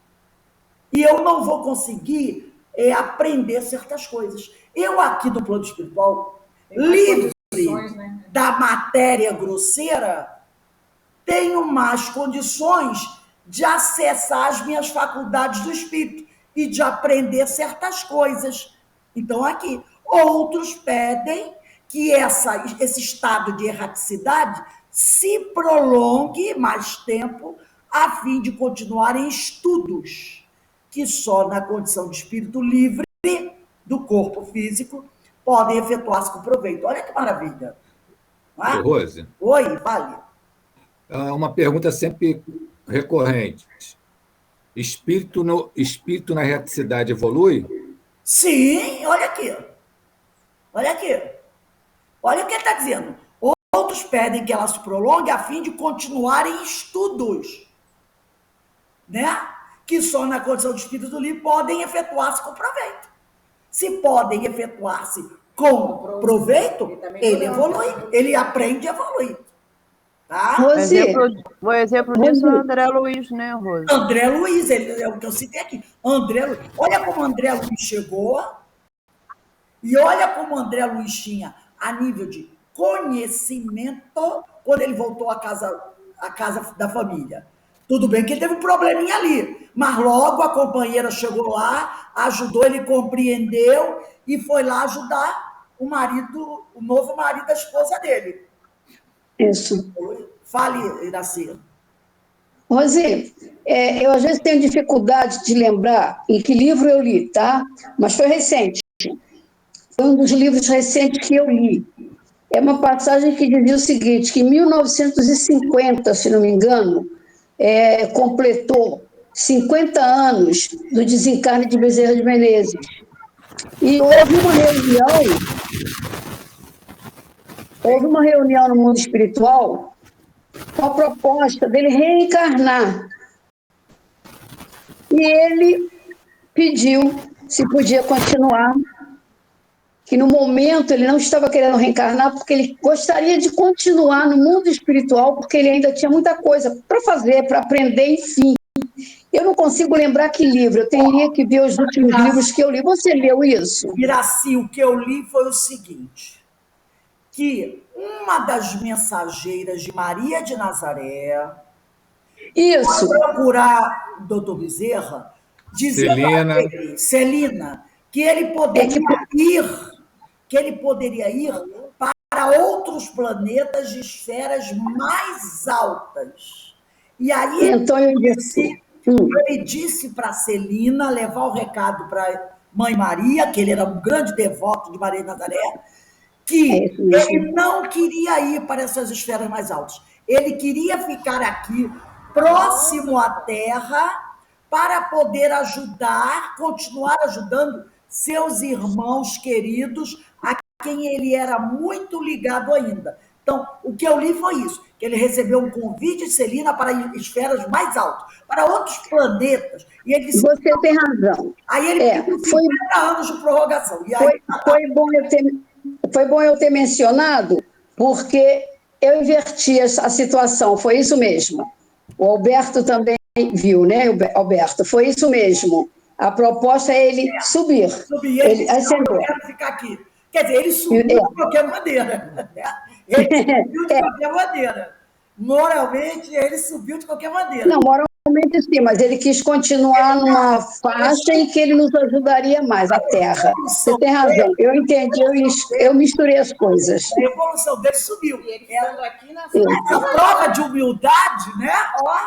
E eu não vou conseguir aprender certas coisas. Eu, aqui do plano espiritual, livre da matéria grosseira, tenho mais condições de acessar as minhas faculdades do espírito e de aprender certas coisas. Então, aqui, outros pedem que esse estado de erraticidade se prolongue mais tempo a fim de continuar em estudos, que só na condição de espírito livre do corpo físico podem efetuar-se com proveito. Olha que maravilha. Ah? Rose? Oi, vale. Uma pergunta sempre recorrente. Espírito na erraticidade evolui? Sim, olha aqui. Olha aqui. Olha o que ele está dizendo. Outros pedem que ela se prolongue a fim de continuar em estudos, né? Que só na condição de espírito livre podem efetuar-se com proveito. Se podem efetuar-se com proveito, ele evolui, ele aprende e evolui. Tá? O exemplo disso é o André Luiz, né, Rose? André Luiz, é o que eu citei aqui. André Luiz. Olha como André Luiz chegou e olha como André Luiz tinha a nível de conhecimento quando ele voltou à casa da família. Tudo bem que ele teve um probleminha ali, mas logo a companheira chegou lá, ajudou, ele compreendeu e foi lá ajudar o novo marido da esposa dele. Isso. Fale, Iraci. Rose, eu às vezes tenho dificuldade de lembrar em que livro eu li, tá? Mas foi recente. Foi um dos livros recentes que eu li. É uma passagem que dizia o seguinte, que em 1950, se não me engano, completou 50 anos do desencarne de Bezerra de Menezes. E houve uma reunião no mundo espiritual com a proposta dele reencarnar. E ele pediu se podia continuar, que no momento ele não estava querendo reencarnar porque ele gostaria de continuar no mundo espiritual, porque ele ainda tinha muita coisa para fazer, para aprender, enfim. Eu não consigo lembrar que livro, eu teria que ver os últimos livros que eu li. Você leu isso? Iraci, o que eu li foi o seguinte, que uma das mensageiras de Maria de Nazaré isso foi procurar o doutor Bezerra, dizendo a ele, Celina, que ele poderia ir para outros planetas de esferas mais altas. E aí então, ele disse para Celina levar o recado para Mãe Maria, que ele era um grande devoto de Maria de Nazaré, que ele não queria ir para essas esferas mais altas. Ele queria ficar aqui, próximo à Terra, para poder continuar ajudando seus irmãos queridos, a quem ele era muito ligado ainda. Então, o que eu li foi isso, que ele recebeu um convite de Celina para esferas mais altas, para outros planetas. E ele disse, você tem razão. Aí ele pediu 50 anos de prorrogação. E aí, foi bom eu ter mencionado, porque eu inverti a situação, foi isso mesmo. O Alberto também viu, né, Alberto? Foi isso mesmo. A proposta é ele subir. Ele ascendeu. Eu quero ficar aqui. Quer dizer, ele subiu de qualquer maneira. Ele subiu de qualquer maneira. Moralmente, ele subiu de qualquer maneira. Não, moralmente sim, mas ele quis continuar numa faixa em que ele nos ajudaria mais, a Terra. Você tem razão, eu entendi, eu misturei as coisas. A evolução dele subiu. E ele ficando aqui na frente. Essa prova de humildade, né? Ó,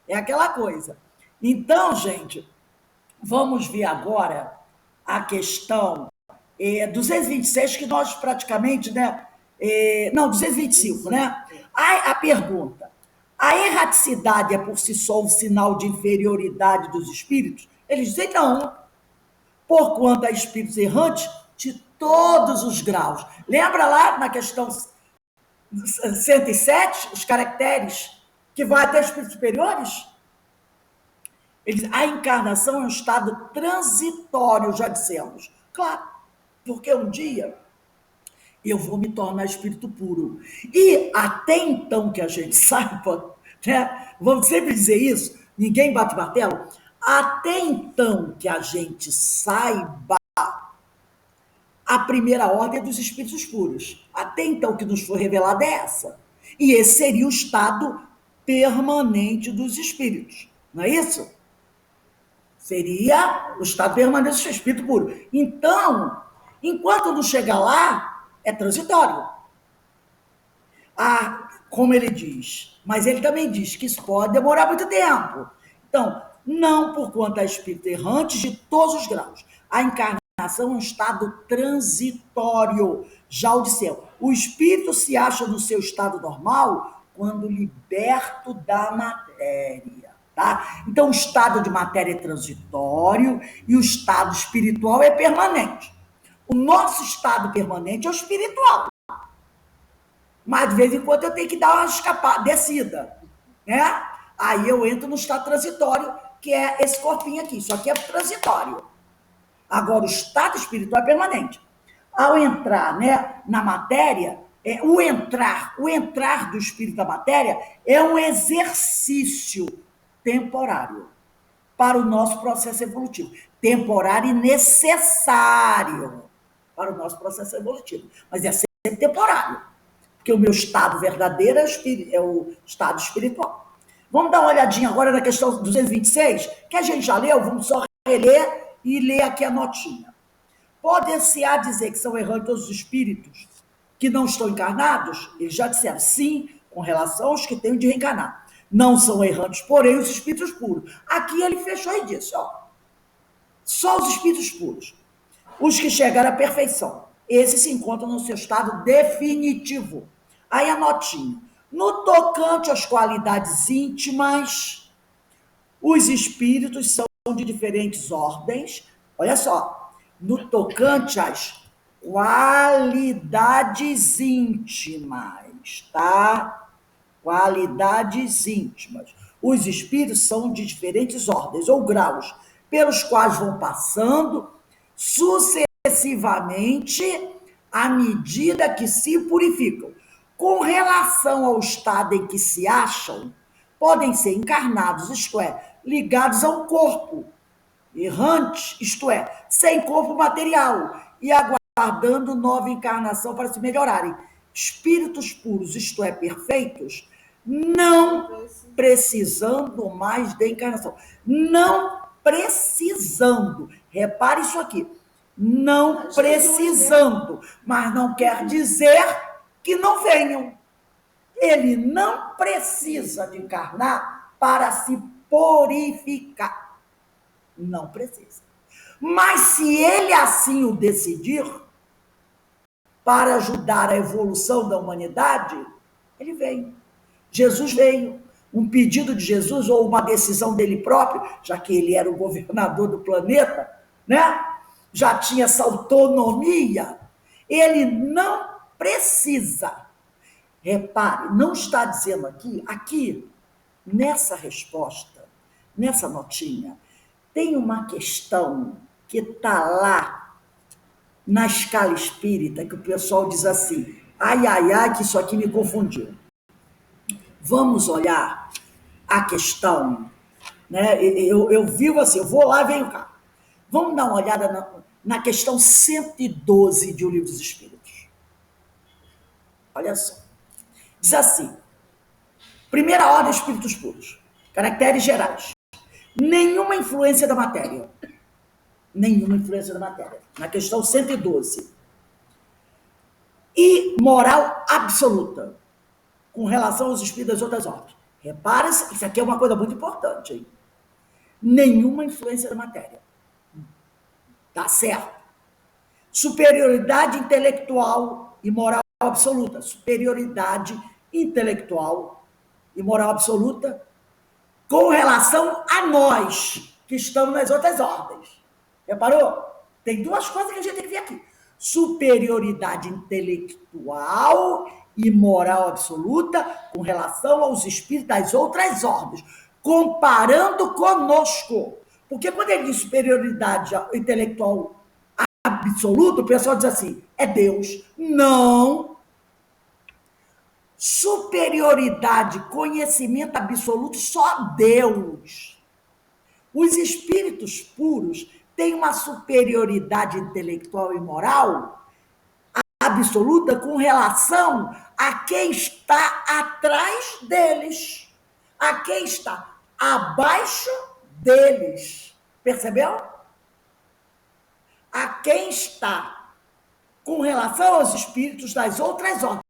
é aquela coisa. Então, gente, vamos ver agora a questão 226, que nós praticamente, né? Não, 225, né? A pergunta: a erraticidade é por si só um sinal de inferioridade dos espíritos? Eles dizem não, porquanto há espíritos errantes de todos os graus. Lembra lá na questão 107, os caracteres que vai até espíritos superiores? Ele diz, a encarnação é um estado transitório, já dissemos. Claro, porque um dia eu vou me tornar espírito puro. E até então que a gente saiba, né? Vamos sempre dizer isso, ninguém bate martelo, até então que a gente saiba, a primeira ordem é dos espíritos puros. Até então que nos foi revelada é essa. E esse seria o estado permanente dos espíritos, não é isso? Seria o estado permanente do espírito puro. Então, enquanto não chegar lá, é transitório. Como ele diz, mas ele também diz que isso pode demorar muito tempo. Então, não por conta de espíritos errantes de todos os graus. A encarnação é um estado transitório, já o dissemos. O espírito se acha no seu estado normal quando liberto da matéria. Tá? Então, o estado de matéria é transitório e o estado espiritual é permanente. O nosso estado permanente é o espiritual. Mas, de vez em quando, eu tenho que dar uma escapada, descida. Né? Aí eu entro no estado transitório, que é esse corpinho aqui. Isso aqui é transitório. Agora, o estado espiritual é permanente. Ao entrar, né, na matéria, o entrar do espírito na matéria é um exercício temporário para o nosso processo evolutivo. Temporário e necessário para o nosso processo evolutivo. Mas é sempre temporário. Porque o meu estado verdadeiro é o estado espiritual. Vamos dar uma olhadinha agora na questão 226, que a gente já leu, vamos só reler e ler aqui a notinha. Pode-se-á dizer que são errantes todos os espíritos que não estão encarnados? Eles já disseram sim, com relação aos que têm de reencarnar. Não são errantes, porém, os espíritos puros. Aqui ele fechou e disse, ó, só os espíritos puros, os que chegaram à perfeição, esses se encontram no seu estado definitivo. Aí a notinha. No tocante às qualidades íntimas, os espíritos são de diferentes ordens. Olha só, no tocante às qualidades íntimas, tá? Qualidades íntimas. Os espíritos são de diferentes ordens ou graus, pelos quais vão passando sucessivamente à medida que se purificam. Com relação ao estado em que se acham, podem ser encarnados, isto é, ligados a um corpo, errantes, isto é, sem corpo material, e aguardando nova encarnação para se melhorarem. Espíritos puros, isto é, perfeitos, não precisando mais de encarnação. Não precisando. Repare isso aqui. Não precisando. Mas não quer dizer que não venham. Ele não precisa de encarnar para se purificar. Não precisa. Mas se ele assim o decidir, para ajudar a evolução da humanidade, ele vem. Jesus veio. Um pedido de Jesus ou uma decisão dele próprio, já que ele era o governador do planeta, né? Já tinha essa autonomia. Ele não precisa. Repare, não está dizendo aqui, nessa resposta, nessa notinha, tem uma questão que está lá na escala espírita, que o pessoal diz assim, ai, que isso aqui me confundiu. Vamos olhar a questão, né? Eu vivo assim, eu vou lá e venho cá. Vamos dar uma olhada na questão 112 de O Livro dos Espíritos. Olha só. Diz assim, primeira ordem, espíritos puros, caracteres gerais. Nenhuma influência da matéria. Nenhuma influência da matéria. Na questão 112. E moral absoluta, com relação aos espíritos das outras ordens. Repare-se, isso aqui é uma coisa muito importante, hein? Nenhuma influência da matéria. Tá certo? Superioridade intelectual e moral absoluta. Superioridade intelectual e moral absoluta com relação a nós, que estamos nas outras ordens. Reparou? Tem duas coisas que a gente tem que ver aqui. Superioridade intelectual e moral absoluta com relação aos espíritos das outras ordens, comparando conosco. Porque quando ele diz superioridade intelectual absoluta, o pessoal diz assim, é Deus. Não. Superioridade, conhecimento absoluto, só Deus. Os espíritos puros têm uma superioridade intelectual e moral absoluta com relação a quem está atrás deles, a quem está abaixo deles. Percebeu? A quem está com relação aos espíritos das outras ordens.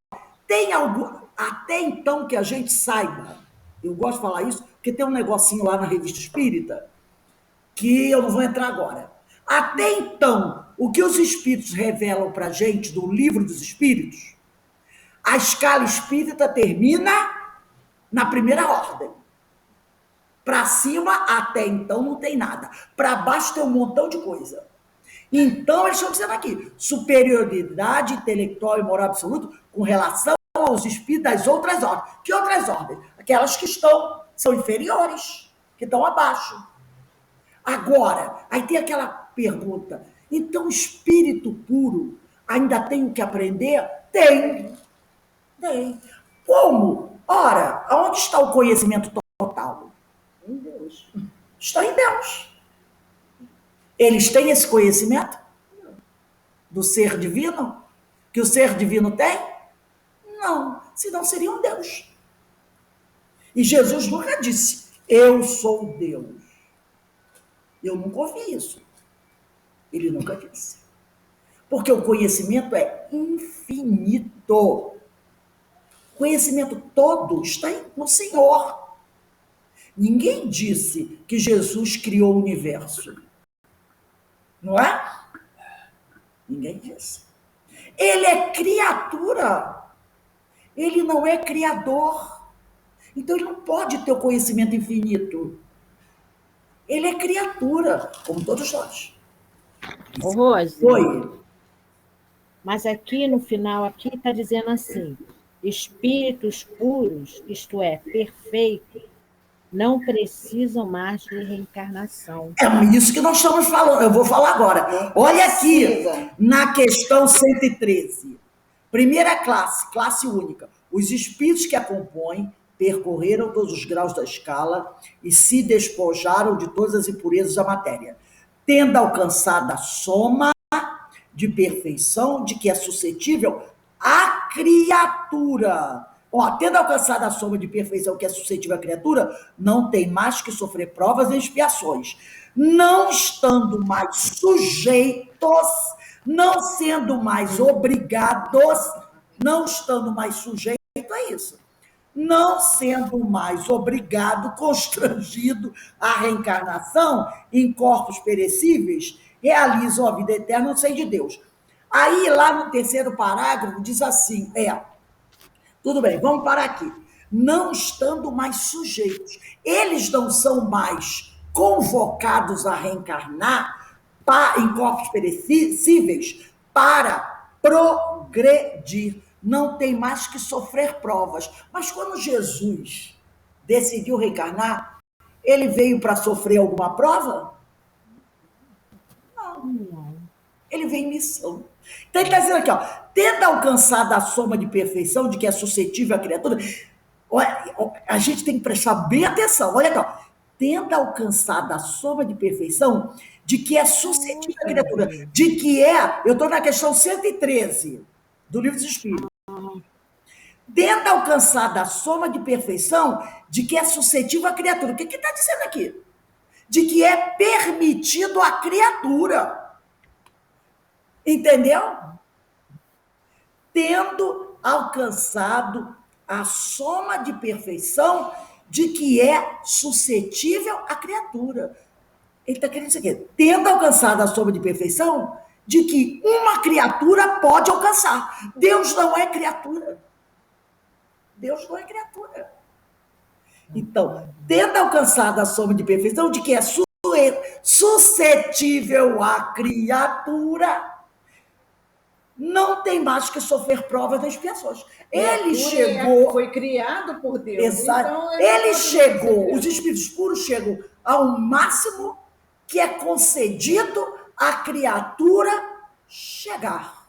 Tem algum, até então que a gente saiba, eu gosto de falar isso, porque tem um negocinho lá na Revista Espírita, que eu não vou entrar agora. Até então, o que os espíritos revelam para a gente do Livro dos Espíritos, a escala espírita termina na primeira ordem. Para cima, até então, não tem nada. Para baixo tem um montão de coisa. Então, eles estão dizendo aqui, superioridade intelectual e moral absoluta com relação aos espíritos das outras ordens. Que outras ordens? Aquelas que são inferiores, que estão abaixo. Agora, aí tem aquela pergunta, então espírito puro ainda tem o que aprender? Tem. Como? Ora, aonde está o conhecimento total? Em Deus. Está em Deus. Eles têm esse conhecimento? Do ser divino? Que o ser divino tem? Não, senão seria um Deus. E Jesus nunca disse, eu sou Deus. Eu nunca ouvi isso. Ele nunca disse. Porque o conhecimento é infinito. O conhecimento todo está no Senhor. Ninguém disse que Jesus criou o universo. Não é? Ninguém disse. Ele é criatura. Ele não é criador. Então ele não pode ter o conhecimento infinito. Ele é criatura, como todos nós. Ô, Rose, Oi. mas aqui no final, aqui está dizendo assim, espíritos puros, isto é, perfeitos, não precisam mais de reencarnação. É isso que nós estamos falando. Eu vou falar agora. Olha aqui, na questão 113. Primeira classe, classe única. Os espíritos que a compõem percorreram todos os graus da escala e se despojaram de todas as impurezas da matéria, tendo alcançado a soma de perfeição de que é suscetível a criatura. Tendo alcançado a soma de perfeição que é suscetível à criatura, não tem mais que sofrer provas e expiações, não estando mais sujeitos, não sendo mais obrigados, não estando mais sujeitos a isso, não sendo mais obrigado, constrangido à reencarnação em corpos perecíveis, realizam a vida eterna no seio de Deus. Aí, lá no terceiro parágrafo, diz assim, tudo bem, vamos parar aqui. Não estando mais sujeitos. Eles não são mais convocados a reencarnar em corpos perecíveis para progredir. Não tem mais que sofrer provas. Mas quando Jesus decidiu reencarnar, ele veio para sofrer alguma prova? Não. Ele veio em missão. Então ele está dizendo aqui, tendo alcançado a soma de perfeição de que é suscetível à criatura, a gente tem que prestar bem atenção, olha aqui, tendo alcançado a soma de perfeição de que é suscetível à criatura, de que eu estou na questão 113 do Livro dos Espíritos, tendo alcançado a soma de perfeição de que é suscetível à criatura. O que está dizendo aqui? De que é permitido à criatura. Entendeu? Tendo alcançado a soma de perfeição de que é suscetível à criatura. Ele está querendo dizer o quê? Tendo alcançado a soma de perfeição de que uma criatura pode alcançar. Deus não é criatura. Deus não é criatura. Então, tendo alcançado a soma de perfeição de que é suscetível à criatura, não tem mais que sofrer provas das expiações. Ele Criatura chegou... foi criado por Deus. Exato. Então, Ele pode chegou, receber. os espíritos puros chegam ao máximo que é concedido à criatura chegar.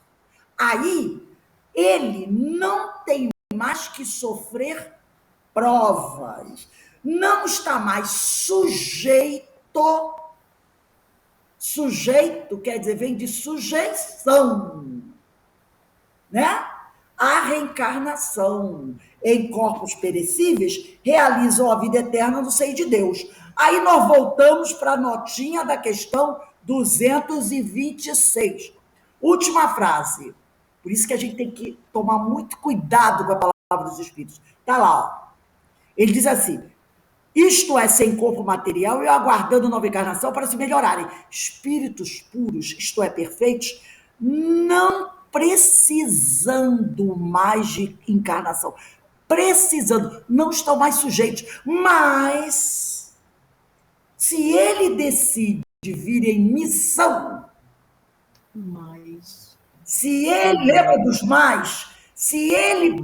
Aí, ele não tem mais que sofrer provas, não está mais sujeito quer dizer, vem de sujeição, né? A reencarnação em corpos perecíveis realizam a vida eterna no seio de Deus. Aí nós voltamos para a notinha da questão 226. Última frase. Por isso que a gente tem que tomar muito cuidado com a palavra dos Espíritos. Está lá, ó. Ele diz assim: isto é, sem corpo material e aguardando nova encarnação para se melhorarem. Espíritos puros, isto é, perfeitos, não precisando mais de encarnação. Precisando, não estão mais sujeitos. Mas, se ele decide vir em missão, se ele, lembra dos mais? Se ele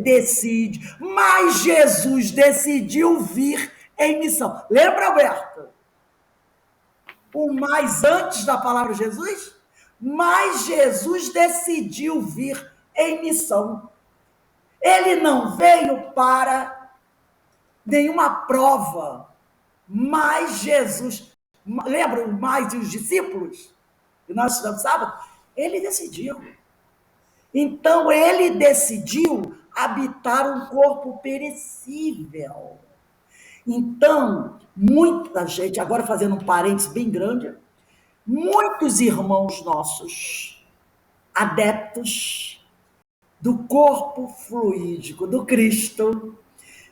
decide, mas Jesus decidiu vir em missão. Lembra, Alberto? O mais antes da palavra Jesus? Mas Jesus decidiu vir em missão. Ele não veio para nenhuma prova, mas Jesus... Lembra o mais e os discípulos? Que nós estudamos sábado? Ele decidiu. Então, ele decidiu habitar um corpo perecível. Então, muita gente, agora fazendo um parênteses bem grande, muitos irmãos nossos, adeptos do corpo fluídico do Cristo,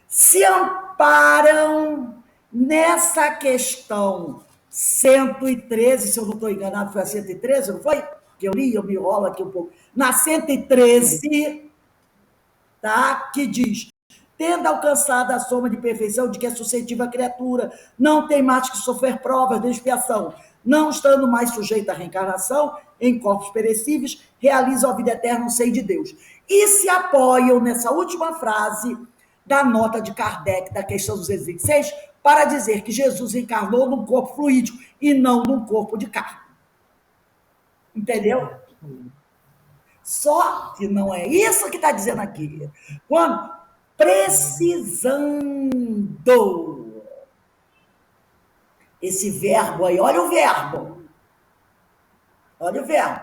se amparam nessa questão 113, se eu não estou enganado, foi a 113, não foi? Que eu li, eu me enrolo aqui um pouco. Na 113, tá? Que diz: tendo alcançado a soma de perfeição de que é suscetível a criatura, não tem mais que sofrer provas de expiação, não estando mais sujeita à reencarnação em corpos perecíveis, realizam a vida eterna no seio de Deus. E se apoiam nessa última frase da nota de Kardec, da questão 226, para dizer que Jesus encarnou num corpo fluídico e não num corpo de carne. Entendeu? Só que não é isso que está dizendo aqui. Quando precisando. Esse verbo aí, olha o verbo. Olha o verbo.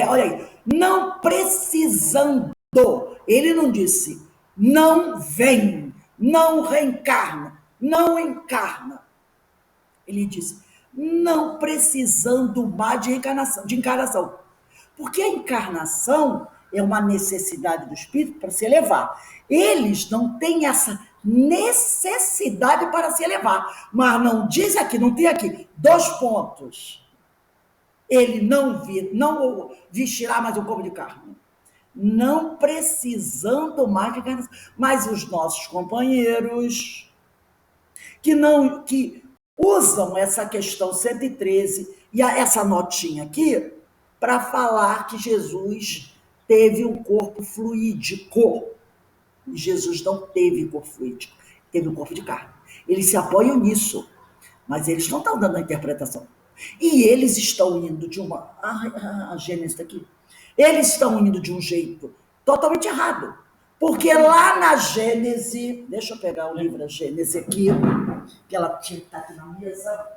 Olha aí. Não precisando. Ele não disse não vem, não reencarna, não encarna. Ele disse não precisando mais de encarnação. Porque a encarnação é uma necessidade do espírito para se elevar. Eles não têm essa necessidade para se elevar. Mas não diz aqui, não tem aqui, 2 pontos. Ele não vestirá mais um corpo de carne. Não precisando mais de encarnação. Mas os nossos companheiros que usam essa questão 113 e essa notinha aqui para falar que Jesus teve um corpo fluídico. Jesus não teve corpo fluídico, teve um corpo de carne. Eles se apoiam nisso, mas eles não estão dando a interpretação. E eles estão indo de uma... a Gênesis está aqui. Eles estão indo de um jeito totalmente errado. Porque lá na Gênesis... Deixa eu pegar o livro da Gênesis aqui, que ela tinha que estar aqui na mesa,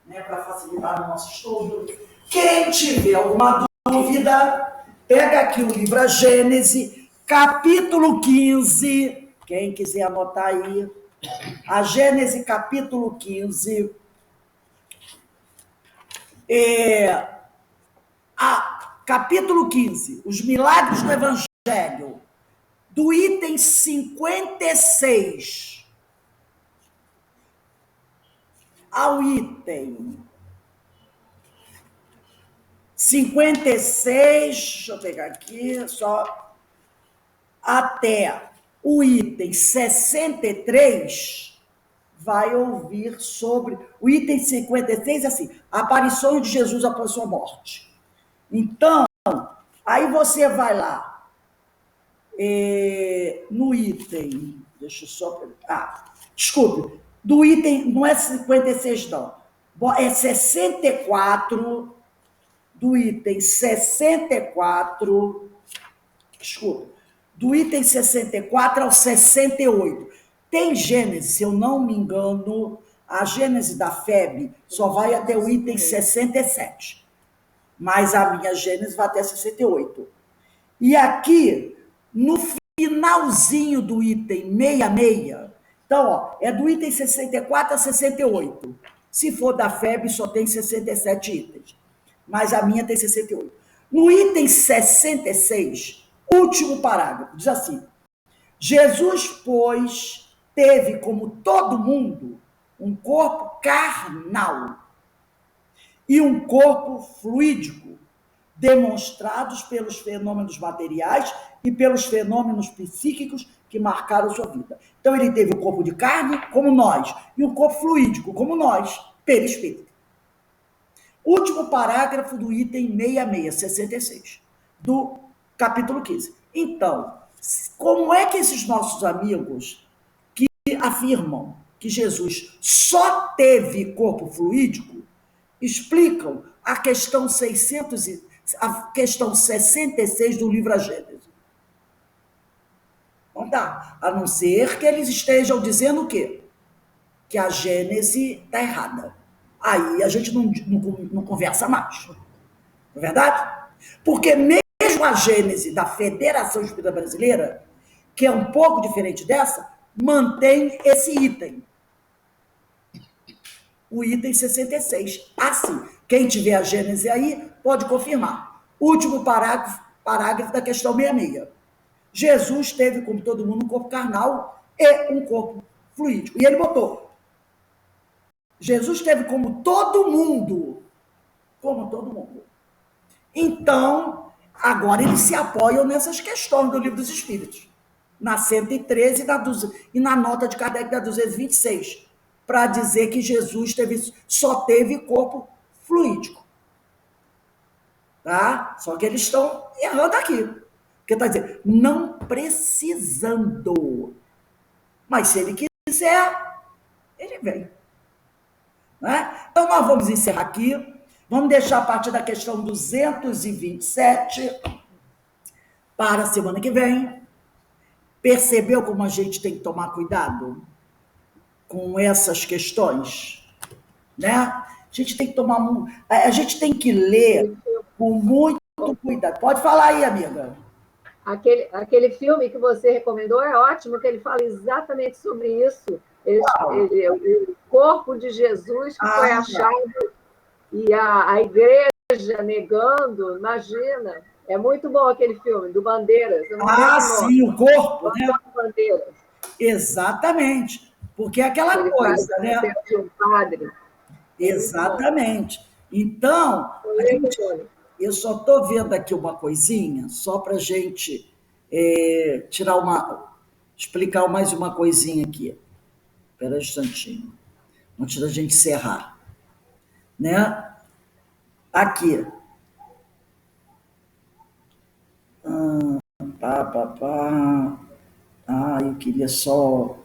né, para facilitar o nosso estudo. Quem tiver alguma dúvida, pega aqui o livro da Gênesis, capítulo 15. Quem quiser anotar aí. A Gênesis, capítulo 15. Capítulo 15, os milagres do Evangelho, do item 56 ao item 56, deixa eu pegar aqui, só até o item 63, vai ouvir sobre o item 56, assim, aparições de Jesus após sua morte. Então, aí você vai lá, no item, deixa eu só... desculpe, do item, não é 56 não, é 64, do item 64, desculpa, do item 64 ao 68. Tem Gênesis, se eu não me engano, a Gênesis da FEB só vai até o item 67, mas a minha Gênesis vai até 68. E aqui, no finalzinho do item 66, então, ó, é do item 64 a 68. Se for da FEB, só tem 67 itens, mas a minha tem 68. No item 66, último parágrafo, diz assim: Jesus, pois, teve, como todo mundo, um corpo carnal e um corpo fluídico, demonstrados pelos fenômenos materiais e pelos fenômenos psíquicos que marcaram sua vida. Então, ele teve o corpo de carne, como nós, e o corpo fluídico, como nós, perispírito. Último parágrafo do item 66, do capítulo 15. Então, como é que esses nossos amigos que afirmam que Jesus só teve corpo fluídico explicam a questão 66 do livro A Gênese? Não dá. A não ser que eles estejam dizendo o quê? Que a Gênese está errada. Aí a gente não conversa mais. Não é verdade? Porque mesmo a Gênese da Federação Espírita Brasileira, que é um pouco diferente dessa, mantém esse item. O item 66. Assim, quem tiver a Gênese aí, pode confirmar. Último parágrafo da questão 66. Jesus teve, como todo mundo, um corpo carnal e um corpo fluídico. E ele botou: Jesus teve como todo mundo. Como todo mundo. Então, agora eles se apoiam nessas questões do Livro dos Espíritos. Na 113 e na nota de Kardec da 226. Para dizer que Jesus só teve corpo fluídico. Tá? Só que eles estão errando aqui. Porque está dizendo, não precisando. Mas se ele quiser, ele vem. Né? Então, nós vamos encerrar aqui. Vamos deixar a partir da questão 227 para a semana que vem. Percebeu como a gente tem que tomar cuidado com essas questões? Né? A gente tem que a gente tem que ler com muito cuidado. Pode falar aí, amiga. Aquele filme que você recomendou é ótimo, que ele fala exatamente sobre isso. O corpo de Jesus que foi achado e a igreja negando, imagina. É muito bom aquele filme, do Bandeiras. Sim, o corpo, né? Bandeiras. Exatamente. Porque é aquela ele coisa, faz né? De um padre. Exatamente. Então, eu só estou vendo aqui uma coisinha, só para a gente explicar mais uma coisinha aqui. Espera um instantinho. Antes da gente encerrar. Né? Aqui. Eu queria só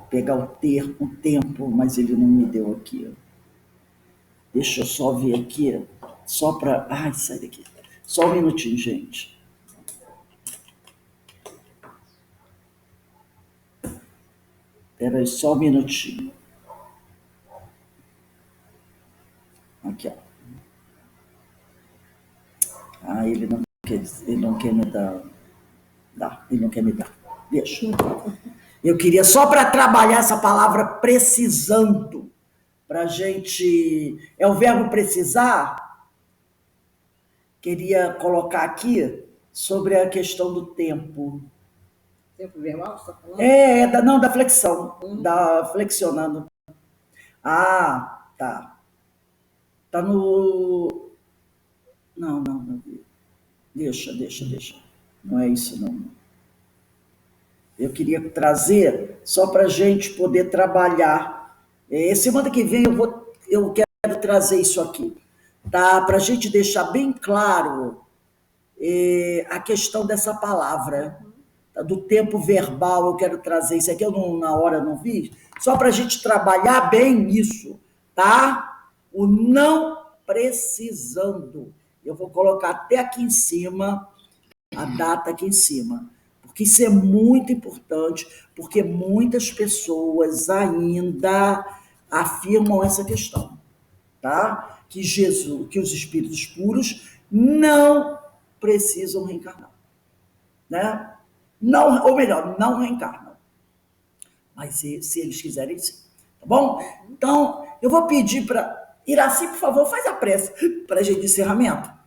pegar o tempo, mas ele não me deu aqui. Deixa eu só ver aqui, só para... sai daqui. Só um minutinho, gente. Espera aí, só um minutinho. Aqui, ó. Ele não quer me dar. Ele não quer me dar. Deixa. Eu queria, só para trabalhar essa palavra precisando, para a gente... É o verbo precisar? Queria colocar aqui sobre a questão do tempo. Tempo verbal, você está falando? Da flexão. Da flexionando. Tá. Tá no... Não. Deixa. Não é isso, não. Eu queria trazer só para a gente poder trabalhar Semana que vem eu quero trazer isso aqui, tá? Para a gente deixar bem claro a questão dessa palavra, tá? Do tempo verbal, eu quero trazer isso aqui, eu não, na hora não vi, só para a gente trabalhar bem isso, tá? O não precisando. Eu vou colocar até aqui em cima, a data aqui em cima, porque isso é muito importante, porque muitas pessoas ainda afirmam essa questão, tá? Que Jesus, que os espíritos puros não precisam reencarnar, né? Não, ou melhor, não reencarnam. Mas se eles quiserem, sim. Tá bom? Então, eu vou pedir para Iraci, por favor, faz a prece para a gente de encerramento.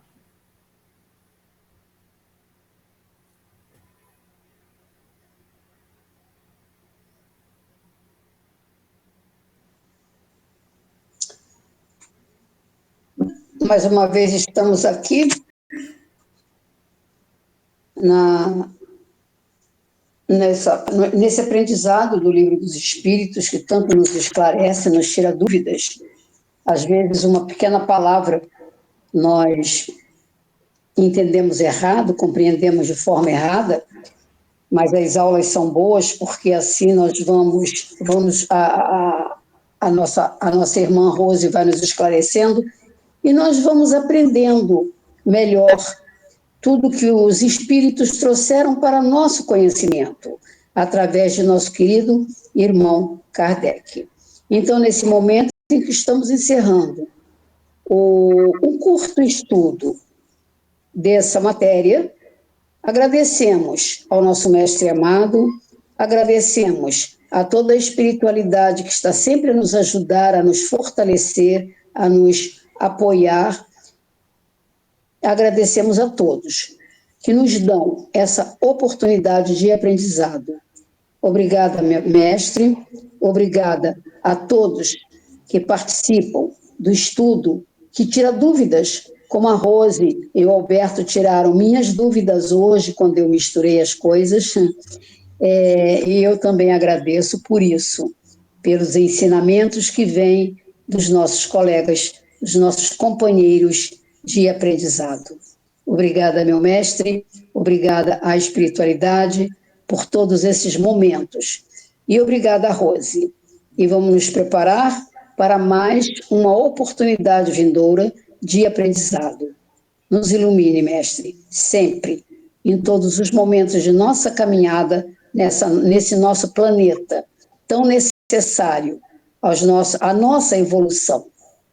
Mais uma vez estamos aqui nesse aprendizado do Livro dos Espíritos, que tanto nos esclarece, nos tira dúvidas. Às vezes, uma pequena palavra nós entendemos errado, compreendemos de forma errada, mas as aulas são boas porque assim nós vamos a nossa irmã Rose vai nos esclarecendo e nós vamos aprendendo melhor tudo que os espíritos trouxeram para nosso conhecimento, através de nosso querido irmão Kardec. Então, nesse momento em que estamos encerrando um curto estudo dessa matéria, agradecemos ao nosso mestre amado, agradecemos a toda a espiritualidade que está sempre a nos ajudar, a nos fortalecer, a nos apoiar. Agradecemos a todos que nos dão essa oportunidade de aprendizado. Obrigada, mestre, obrigada a todos que participam do estudo, que tira dúvidas, como a Rose e o Alberto tiraram minhas dúvidas hoje, quando eu misturei as coisas, e eu também agradeço por isso, pelos ensinamentos que vêm dos nossos colegas, dos nossos companheiros de aprendizado. Obrigada, meu mestre, obrigada à espiritualidade por todos esses momentos. E obrigada, Rose. E vamos nos preparar para mais uma oportunidade vindoura de aprendizado. Nos ilumine, mestre, sempre, em todos os momentos de nossa caminhada nesse nosso planeta tão necessário à nossa evolução.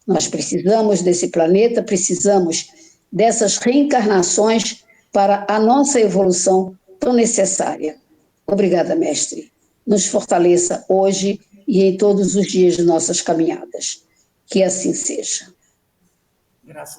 Nós precisamos desse planeta, precisamos dessas reencarnações para a nossa evolução tão necessária. Obrigada, mestre. Nos fortaleça hoje e em todos os dias de nossas caminhadas. Que assim seja. Graças